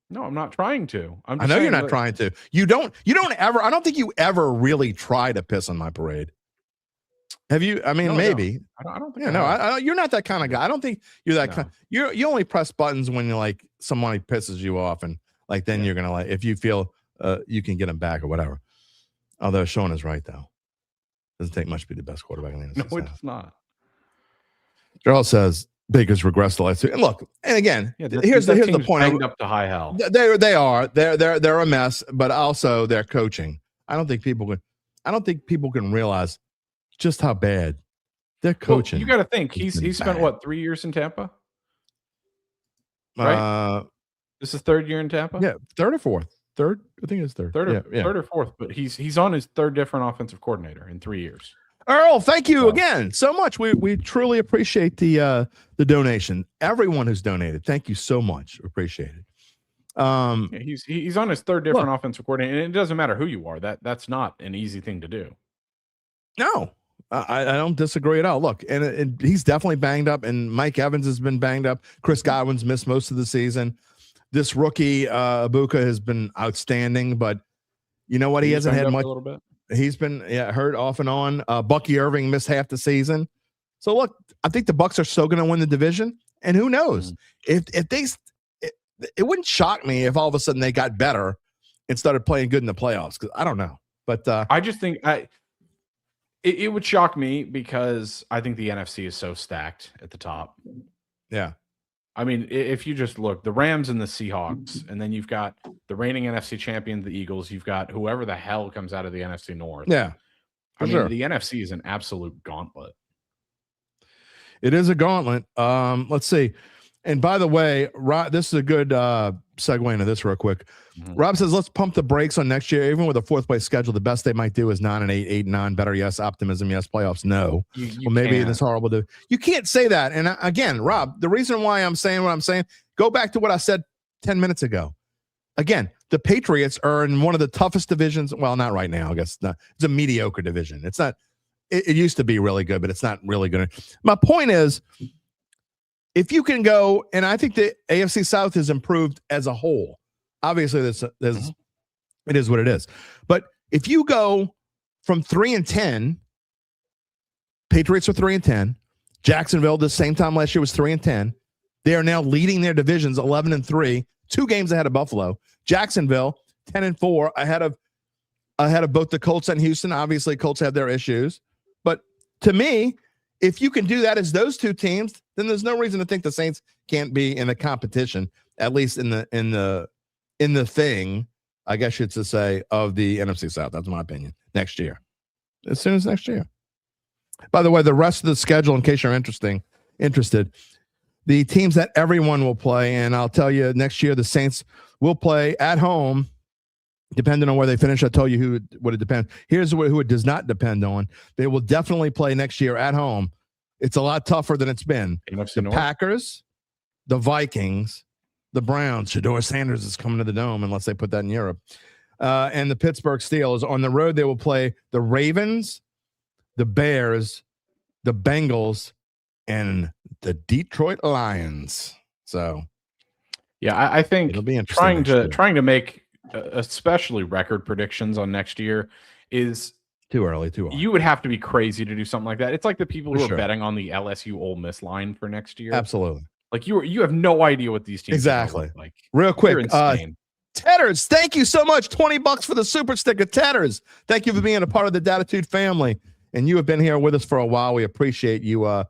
No, I'm not trying to. I know you're not trying to. You don't ever. I don't think you ever really try to piss on my parade. Have you? I mean, no, maybe. I don't think. You're not that kind of guy. I don't think you're that kind. You only press buttons when you like somebody pisses you off, and like then you're gonna if you feel you can get them back or whatever. Although Sean is right though, doesn't take much to be the best quarterback in the NFC. No, it's not. Charles says Baker's regressed the last 2. And look, and again, here's the point. Banged up to high hell. They are. They're a mess, but also their coaching. I don't think people can realize just how bad their coaching. Well, you got to think he's spent what 3 years in Tampa, right? This is third year in Tampa? Yeah, third or fourth. Third? I think it's third. Third or fourth, but he's on his third different offensive coordinator in 3 years. Earl, thank you again so much. We truly appreciate the donation. Everyone who's donated, thank you so much. Appreciate it. He's on his third different offensive coordinator, and it doesn't matter who you are. That's not an easy thing to do. No, I don't disagree at all. Look, and he's definitely banged up, and Mike Evans has been banged up. Chris Godwin's missed most of the season. This rookie Ibuka has been outstanding, but you know what? He hasn't had much. A little bit. He's been hurt off and on. Bucky Irving missed half the season. So look, I think the Bucs are still going to win the division, and who knows if they. It wouldn't shock me if all of a sudden they got better and started playing good in the playoffs, because I don't know. But I just think it would shock me because I think the NFC is so stacked at the top. Yeah. I mean, if you just look, the Rams and the Seahawks, and then you've got the reigning NFC champion, the Eagles. You've got whoever the hell comes out of the NFC North. Yeah. I mean, the NFC is an absolute gauntlet. It is a gauntlet. Let's see. And by the way, Rob, this is a good segue into this real quick. Rob says, let's pump the brakes on next year. Even with a fourth place schedule, the best they might do is 9-8, 8-9. Better, yes. Optimism, yes. Playoffs, no. Well, maybe it's horrible to. You can't say that. And again, Rob, the reason why I'm saying what I'm saying, go back to what I said 10 minutes ago. Again, the Patriots are in one of the toughest divisions. Well, not right now, I guess. Not. It's a mediocre division. It's not. It used to be really good, but it's not really good. My point is, if you can go, and I think the AFC South has improved as a whole. Obviously, it is what it is. But if you go from 3-10, Patriots are 3-10. Jacksonville, the same time last year, was 3-10. They are now leading their divisions 11-3, 2 games ahead of Buffalo. Jacksonville 10-4, ahead of both the Colts and Houston. Obviously, Colts have their issues, but to me, if you can do that as those two teams, then there's no reason to think the Saints can't be in the competition, at least in the thing, I guess you should say, of the NFC South. That's my opinion. Next year, as soon as next year. By the way, the rest of the schedule, in case you're interested, the teams that everyone will play, and I'll tell you, next year the Saints will play at home. Depending on where they finish, I'll tell you who would it depend. Here's who it does not depend on. They will definitely play next year at home. It's a lot tougher than it's been. The Packers, the Vikings, the Browns. Shedeur Sanders is coming to the Dome unless they put that in Europe. And the Pittsburgh Steelers. On the road, they will play the Ravens, the Bears, the Bengals, and the Detroit Lions. So, yeah, I think it'll be interesting trying to make especially record predictions on next year is too early. You would have to be crazy to do something like that. It's like the people who are betting on the LSU Ole Miss line for next year. Absolutely. Like you have no idea what these teams exactly look like. Real quick, Tedders, thank you so much. $20 for the super sticker. Tedders, thank you for being a part of the Dattitude family, and you have been here with us for a while. We appreciate you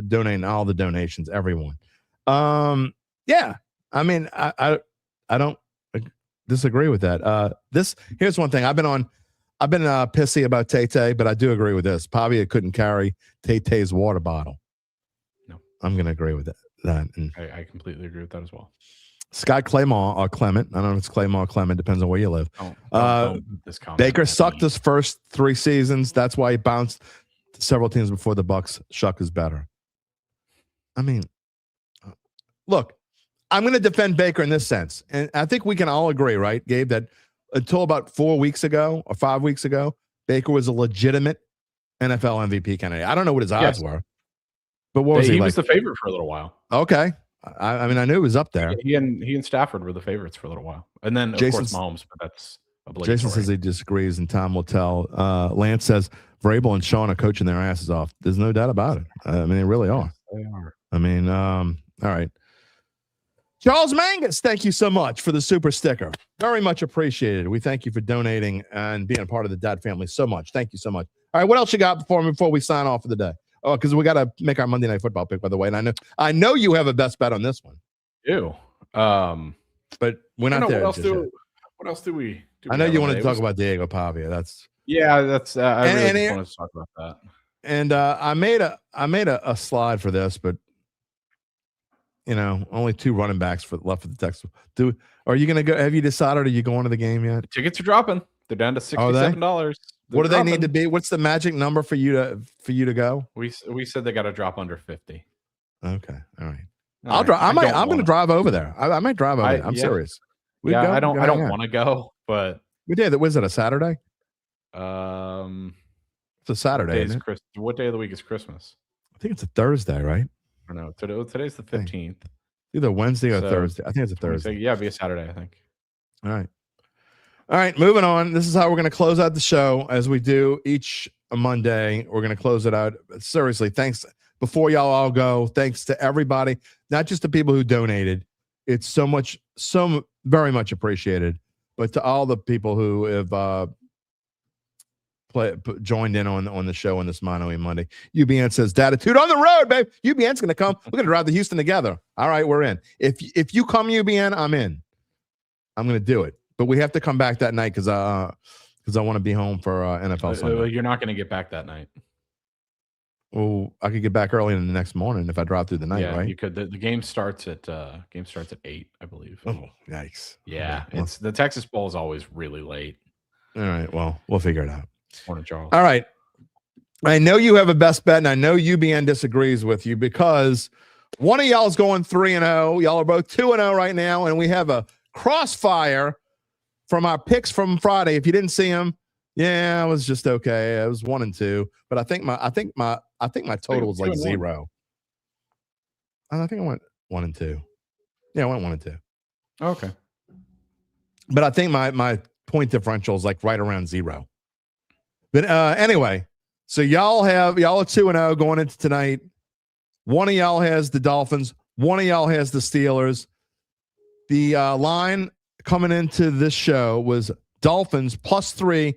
donating all the donations, everyone. Yeah, I mean, I don't disagree with that. Here's one thing. I've been pissy about Tay-Tay, but I do agree with this. Pavia couldn't carry Tay-Tay's water bottle. No, I'm going to agree with that. And I completely agree with that as well. Scott Claymore or Clement. I don't know if it's Claymore or Clement. Depends on where you live. Baker sucked his first 3 seasons. That's why he bounced several teams before the Bucs. Shough is better. I mean, look, I'm going to defend Baker in this sense. And I think we can all agree, right, Gabe, that until about 4 weeks ago or 5 weeks ago, Baker was a legitimate NFL MVP candidate. I don't know what his odds were. But what was he? He was the favorite for a little while. Okay. I mean, I knew it was up there. He and Stafford were the favorites for a little while. And then, of course, Mahomes, but that's obligatory. Jason says he disagrees, and Tom will tell. Lance says Vrabel and Sean are coaching their asses off. There's no doubt about it. I mean, they really are. They are. I mean, all right. Charles Mangus, thank you so much for the super sticker. Very much appreciated. We thank you for donating and being a part of the Dat family so much. Thank you so much. All right, what else you got before we sign off for the day? Oh, because we got to make our Monday Night Football pick, by the way. And I know you have a best bet on this one. Ew. But we're not there. What else do we I know you want to talk about Diego Pavia. That's I really just want to talk about that. And I made a slide for this, but only 2 running backs left for the Texans. Are you going to go? Have you decided? Are you going to the game yet? The tickets are dropping. They're down to $67. What do they need to be? What's the magic number for you to go? We said they got to drop under 50. Okay, all right. I'm going to drive over there. I might drive over there. I'm serious. I don't want to go, but we did. Was it a Saturday? It's a Saturday. What day of the week is Christmas? I think it's a Thursday, right? I don't know. Today's the 15th. Either Wednesday or Thursday. I think it's a Thursday. Yeah, it'd be a Saturday, I think. All right, moving on. This is how we're going to close out the show as we do each Monday. We're going to close it out. Seriously, thanks. Before y'all all go, thanks to everybody, not just the people who donated. It's so very much appreciated, but to all the people who have joined in on the show on this Mano E Monday. UBN says, Dattitude on the road, babe. UBN's going to come. We're going to drive to Houston together. All right, we're in. If you come, UBN, I'm in. I'm going to do it. But we have to come back that night because I want to be home for NFL Sunday. You're not going to get back that night. Well, I could get back early in the next morning if I drive through the night, right? You could. The game starts at 8, I believe. Oh, yikes. Yeah, okay. It's the Texas Bowl is always really late. All right, well, we'll figure it out. Morning, Charles. All right. I know you have a best bet, and I know UBN disagrees with you because one of y'all is going 3-0. Y'all are both 2-0 right now, and we have a crossfire from our picks from Friday. If you didn't see them, yeah, it was just okay. I was 1-2, but I think my total was like 0. I think I went 1-2. Yeah, I went 1-2. Okay, but I think my point differential is like right around 0. But anyway, so y'all are 2-0 going into tonight. One of y'all has the Dolphins. One of y'all has the Steelers. The line coming into this show was Dolphins +3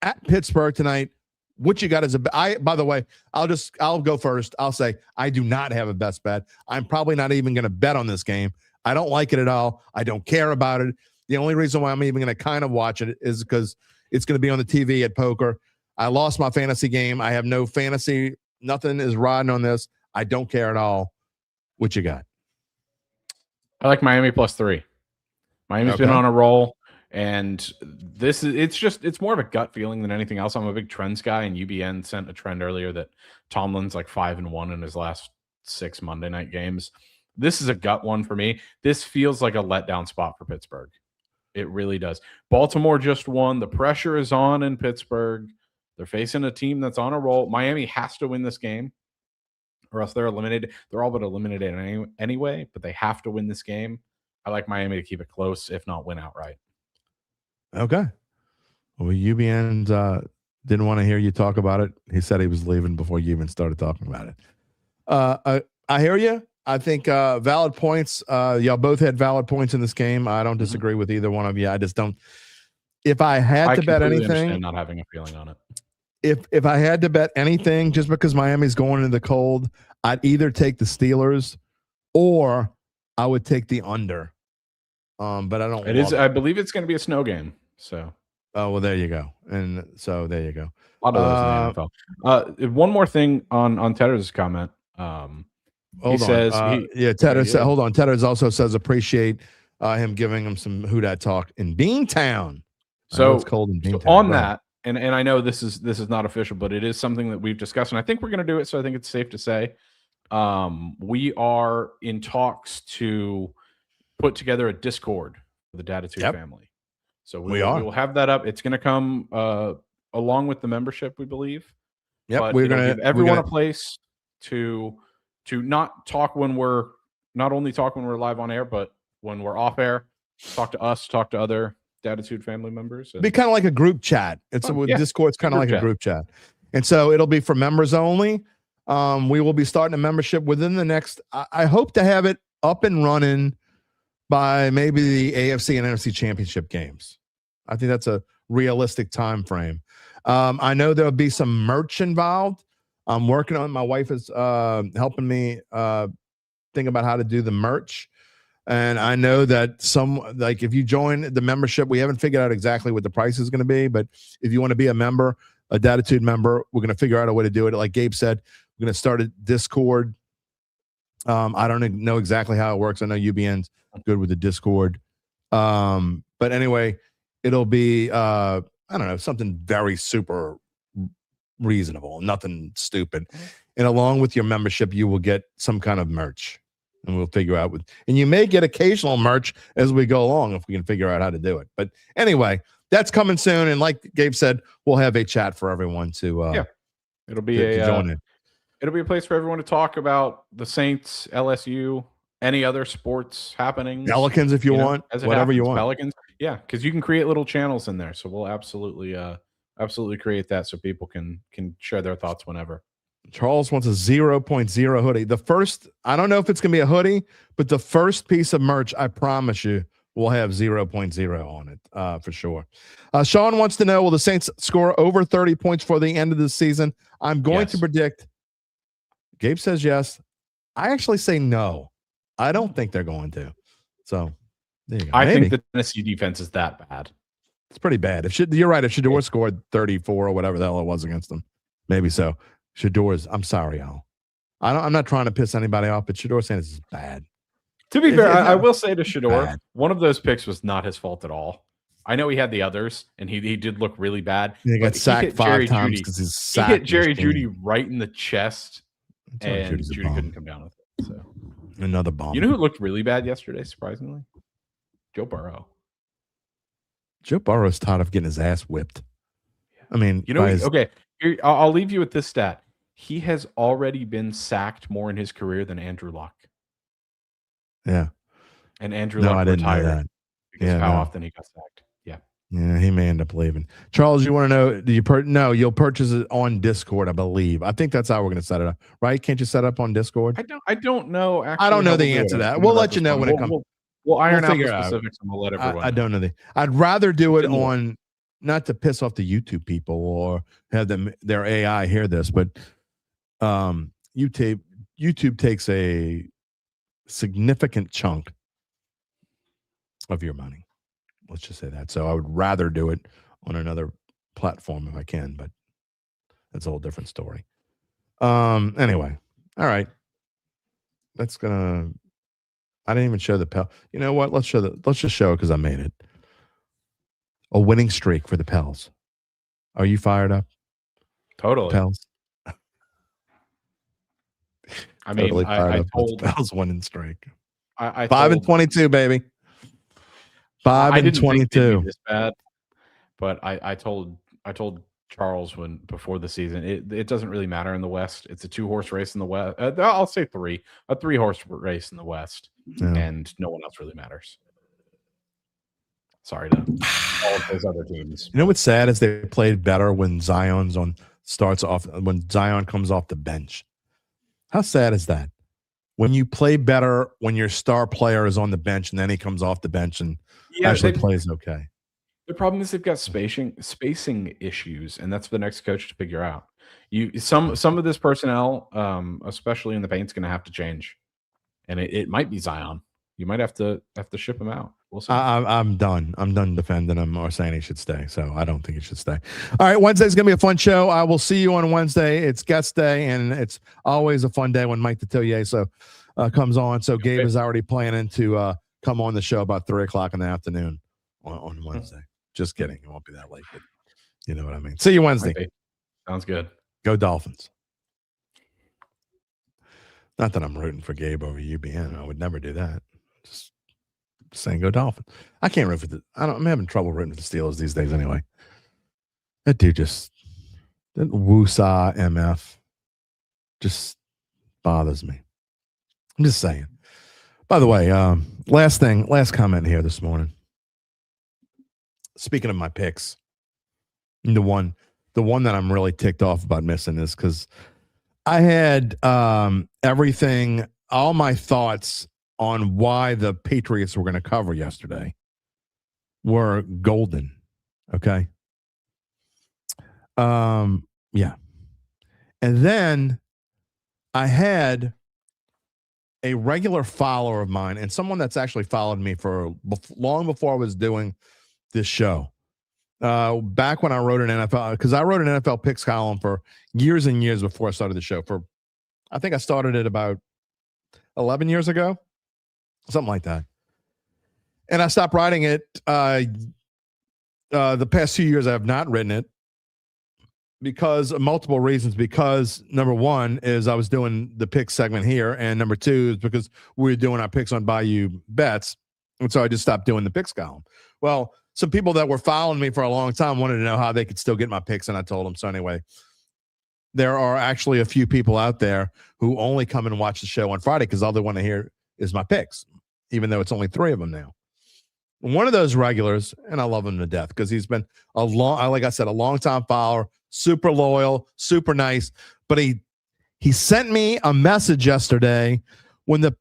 at Pittsburgh tonight. What you got is by the way, I'll go first. I'll say I do not have a best bet. I'm probably not even going to bet on this game. I don't like it at all. I don't care about it. The only reason why I'm even going to kind of watch it is because it's going to be on the TV at poker. I lost my fantasy game. I have no fantasy. Nothing is riding on this. I don't care at all. What you got? I like Miami +3. Miami's been on a roll, and it's more of a gut feeling than anything else. I'm a big trends guy, and UBN sent a trend earlier that Tomlin's like 5-1 in his last 6 Monday night games. This is a gut one for me. This feels like a letdown spot for Pittsburgh. It really does. Baltimore just won. The pressure is on in Pittsburgh. They're facing a team that's on a roll. Miami has to win this game or else they're eliminated. They're all but eliminated anyway, but they have to win this game. I like Miami to keep it close, if not win outright. Okay. Well, UBN didn't want to hear you talk about it. He said he was leaving before you even started talking about it. I hear you. I think valid points. Y'all both had valid points in this game. I don't disagree with either one of you. I just don't. If I had to bet anything, not having a feeling on it. If I had to bet anything, just because Miami's going into the cold, I'd either take the Steelers or I would take the under. But I don't. It is. I believe it's going to be a snow game. So. Oh well, there you go. And so there you go. A lot of those in the NFL. One more thing on Tedder's comment. He says, Tedder said, hold on. Tedder also says appreciate him giving him some who dat talk in Beantown. So it's cold in Beantown. So on that, and I know this is not official, but it is something that we've discussed, and I think we're going to do it. So I think it's safe to say we are in talks to put together a Discord for the Dattitude family. So we will have that up. It's going to come along with the membership, we believe. Yep, but we're going to give everyone a place to not talk when we're not only talk when we're live on air, but when we're off air, talk to us, talk to other Dattitude family members. Be kind of like a group chat. Discord's kind of like a group chat. And so it'll be for members only. We will be starting a membership within the next, I hope to have it up and running by maybe the AFC and NFC championship games. I think that's a realistic time frame. I know there'll be some merch involved. I'm working on. My wife is helping me think about how to do the merch, and I know that if you join the membership, we haven't figured out exactly what the price is going to be. But if you want to be a member, a Dattitude member, we're going to figure out a way to do it. Like Gabe said, we're going to start a Discord I don't know exactly how it works. I know UBN's good with the Discord. But anyway, it'll be I don't know, something very super reasonable, nothing stupid. And along with your membership, you will get some kind of merch. And we'll figure out and you may get occasional merch as we go along if we can figure out how to do it. But anyway, that's coming soon. And like Gabe said, we'll have a chat for everyone to it'll be to join in. It'll be a place for everyone to talk about the Saints, LSU, any other sports happenings. Pelicans, if you want, whatever you want. Pelicans, yeah, because you can create little channels in there. So we'll absolutely create that so people can share their thoughts whenever. Charles wants a 0.0 hoodie. The first, I don't know if it's going to be a hoodie, but the first piece of merch, I promise you, will have 0.0 on it for sure. Sean wants to know, will the Saints score over 30 points for the end of the season? I'm going to predict. Gabe says yes. I actually say no. I don't think they're going to. So there you go. I think the Tennessee defense is that bad. It's pretty bad. You're right. If Shedeur scored 34 or whatever the hell it was against them, maybe so. Shedor's, I'm sorry, y'all. I'm not trying to piss anybody off, but Shedeur Sanders is bad. To be fair, I will say to Shedeur, one of those picks was not his fault at all. I know he had the others, and he did look really bad. He got sacked 5 times because he's sacked. He hit Jerry Jeudy right in the chest, and Jeudy couldn't come down with it. So another bomb. You know who looked really bad yesterday, surprisingly? Joe Burrow. Joe Burrow's tired of getting his ass whipped. I mean, okay, here, I'll leave you with this stat. He has already been sacked more in his career than Andrew Luck. Yeah. And Andrew Luck retired because of how often he got sacked. Yeah. Yeah, he may end up leaving. Charles, you want to know, no, you'll purchase it on Discord, I believe. I think that's how we're going to set it up, right? Can't you set up on Discord? I don't know. Actually, I don't know the answer to that. We'll let you know when it comes. We'll iron out the specifics and we'll let everyone I don't know. I'd rather do it on, not to piss off the YouTube people or have their AI hear this, but YouTube takes a significant chunk of your money. Let's just say that. So I would rather do it on another platform if I can, but that's a whole different story. Anyway, all right. I didn't even show the You know what? Let's just show it because I made it. A winning streak for the Pels. Are you fired up? Totally. Pels. I mean, totally I told Pels winning streak. I 5-22, baby. 5-22. This bad, but I told Charles before the season, it doesn't really matter in the West. It's a 2-horse race in the West. I'll say 3, a 3-horse race in the West, and no one else really matters. Sorry to all of those other teams. You know what's sad is they played better when Zion comes off the bench. How sad is that? When you play better when your star player is on the bench and then he comes off the bench and actually plays okay. The problem is they've got spacing issues, and that's the next coach to figure out. Some of this personnel, especially in the paint's going to have to change, and it might be Zion. You might have to ship him out. We'll see. I'm done. I'm done defending him or saying he should stay. So I don't think he should stay. All right, Wednesday's gonna be a fun show. I will see you on Wednesday. It's guest day, and it's always a fun day when Mike Detillier comes on. So Gabe is already planning to come on the show about 3:00 in the afternoon on Wednesday. Just kidding. It won't be that late, but you know what I mean. See you Wednesday. Okay. Sounds good. Go Dolphins. Not that I'm rooting for Gabe over UBN. I would never do that. Just saying go Dolphins. I can't root for I'm having trouble rooting for the Steelers these days anyway. That dude that Woosaw MF just bothers me. I'm just saying. By the way, last comment here this morning. Speaking of my picks, the one that I'm really ticked off about missing is because I had everything, all my thoughts on why the Patriots were going to cover yesterday were golden. Okay. Yeah. And then I had a regular follower of mine and someone that's actually followed me for long before I was doing this show. Back when I wrote an NFL, because I wrote an NFL picks column for years and years before I started the show. I think I started it about 11 years ago, something like that. And I stopped writing it. The past 2 years, I have not written it because of multiple reasons. Because number one is I was doing the pick segment here, and number two is because we were doing our picks on Bayou Bets, and so I just stopped doing the picks column. Well, some people that were following me for a long time wanted to know how they could still get my picks, and I told them. So anyway, there are actually a few people out there who only come and watch the show on Friday because all they want to hear is my picks, even though it's only 3 of them now. One of those regulars, and I love him to death because he's been like I said, a long-time follower, super loyal, super nice. But he sent me a message yesterday when the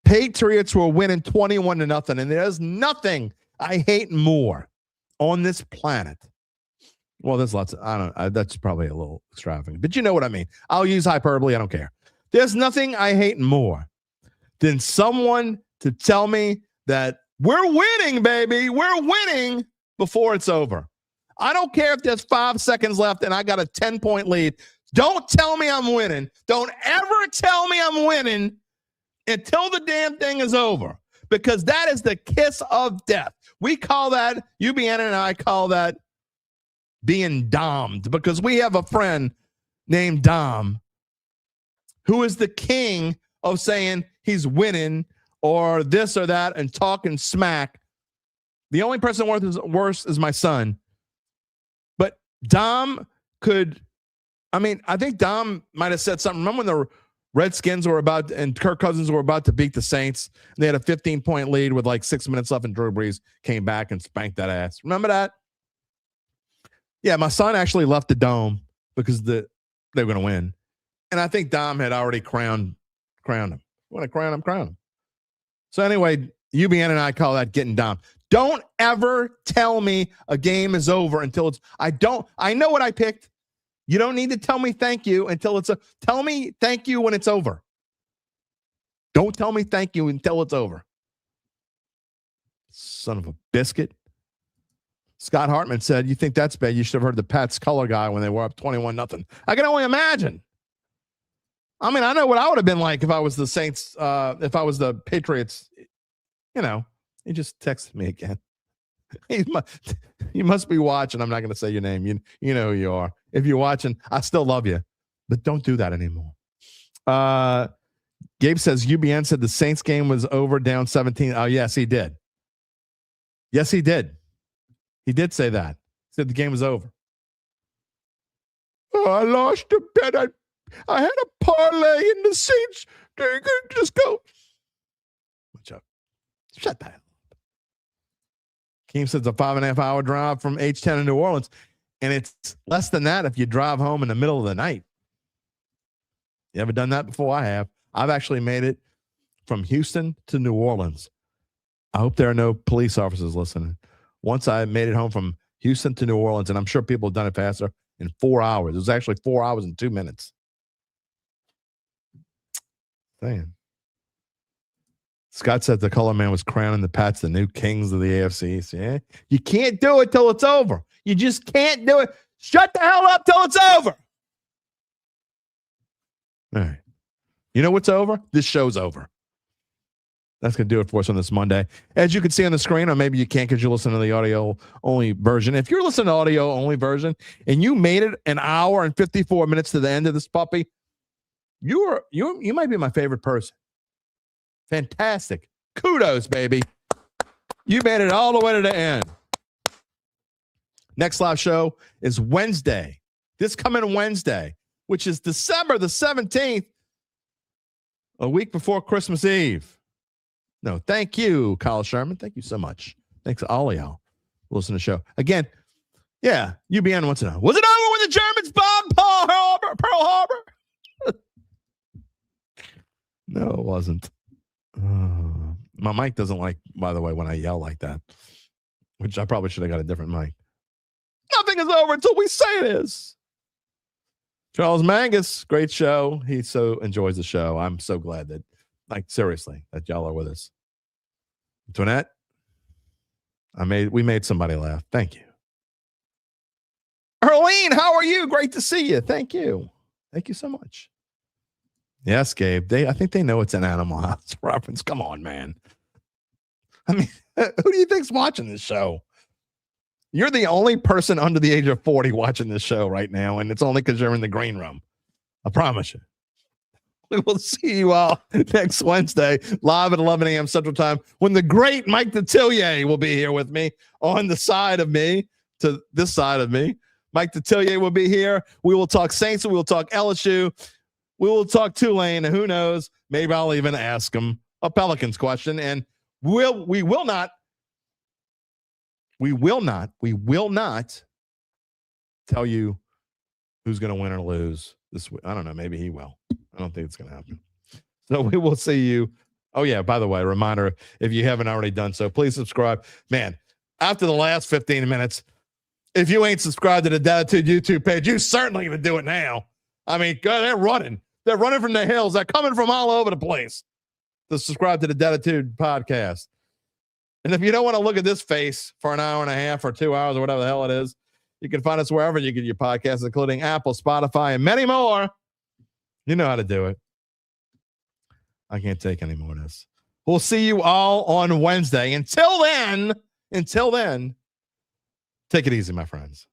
Patriots were winning 21-0, and there's nothing I hate more on this planet. Well, there's lots of, that's probably a little extravagant, but you know what I mean. I'll use hyperbole. I don't care. There's nothing I hate more than someone to tell me that we're winning, baby. We're winning before it's over. I don't care if there's 5 seconds left and I got a 10-point lead. Don't tell me I'm winning. Don't ever tell me I'm winning until the damn thing is over, because that is the kiss of death. We call that, UBN and I call that being domed, because we have a friend named Dom who is the king of saying he's winning or this or that and talking smack. The only person worse is my son. But Dom could, I think Dom might have said something. Remember when the Redskins were and Kirk Cousins were about to beat the Saints? And they had a 15-point lead with like 6 minutes left, and Drew Brees came back and spanked that ass. Remember that? Yeah, my son actually left the dome because they were going to win. And I think Dom had already crowned him. Want to crown him. So anyway, UBN and I call that getting Dom. Don't ever tell me a game is over until it's, I know what I picked. You don't need to tell me thank you until tell me thank you when it's over. Don't tell me thank you until it's over. Son of a biscuit. Scott Hartman said, you think that's bad? You should have heard the Pats color guy when they were up 21-0. I can only imagine. I know what I would have been like if I was the Saints, if I was the Patriots. He just texted me again. You must be watching. I'm not going to say your name. You know who you are. If you're watching, I still love you, but don't do that anymore. Gabe says UBN said the Saints game was over, down 17. Oh, yes, he did. Yes, he did. He did say that. He said the game was over. Oh, I lost a bet. I had a parlay in the Saints. Just go. Shut that up. Keem says it's a 5.5 hour drive from H10 in New Orleans, and it's less than that if you drive home in the middle of the night. You ever done that before? I have. I've actually made it from Houston to New Orleans. I hope there are no police officers listening. Once I made it home from Houston to New Orleans, and I'm sure people have done it faster, in 4 hours. It was actually 4 hours and 2 minutes. Damn. Scott said the color man was crowning the Pats the new kings of the AFC East. Yeah? You can't do it till it's over. You just can't do it. Shut the hell up till it's over. All right. You know what's over? This show's over. That's going to do it for us on this Monday. As you can see on the screen, or maybe you can't because you're listening to the audio-only version. If you're listening to audio-only version and you made it an hour and 54 minutes to the end of this puppy, you might be my favorite person. Fantastic. Kudos, baby. You made it all the way to the end. Next live show is Wednesday. This coming Wednesday, which is December the 17th, a week before Christmas Eve. No, thank you, Kyle Sherman. Thank you so much. Thanks to all of y'all who listen to the show. Again, yeah, UBN wants to know. Was it over when the Germans bombed Pearl Harbor? No, it wasn't. My mic doesn't like, by the way, when I yell like that, which I probably should have got a different mic. Nothing is over until we say it is. Charles Mangus, great show. He so enjoys the show. I'm so glad that, seriously, that y'all are with us. Antoinette, we made somebody laugh. Thank you. Arlene, how are you? Great to see you. Thank you. Thank you so much. Yes, Gabe. I think they know it's an Animal House reference. Come on, man. I mean, who do you think's watching this show? You're the only person under the age of 40 watching this show right now, and it's only because you're in the green room. I promise you. We will see you all next Wednesday, live at 11 a.m. Central Time, when the great Mike Detillier will be here with me on the side of me, to this side of me. Mike Detillier will be here. We will talk Saints. We will talk LSU. We will talk Tulane, and who knows, maybe I'll even ask him a Pelicans question. And we will not tell you who's going to win or lose this week. I don't know. Maybe he will. I don't think it's going to happen. So we will see you. Oh, yeah, by the way, reminder, if you haven't already done so, please subscribe. Man, after the last 15 minutes, if you ain't subscribed to the Dattitude YouTube page, you certainly going to do it now. I mean, God, they're running. They're running from the hills. They're coming from all over the place to subscribe to the Dattitude podcast. And if you don't want to look at this face for an hour and a half or 2 hours or whatever the hell it is, you can find us wherever you get your podcasts, including Apple, Spotify, and many more. You know how to do it. I can't take any more of this. We'll see you all on Wednesday. Until then, take it easy, my friends.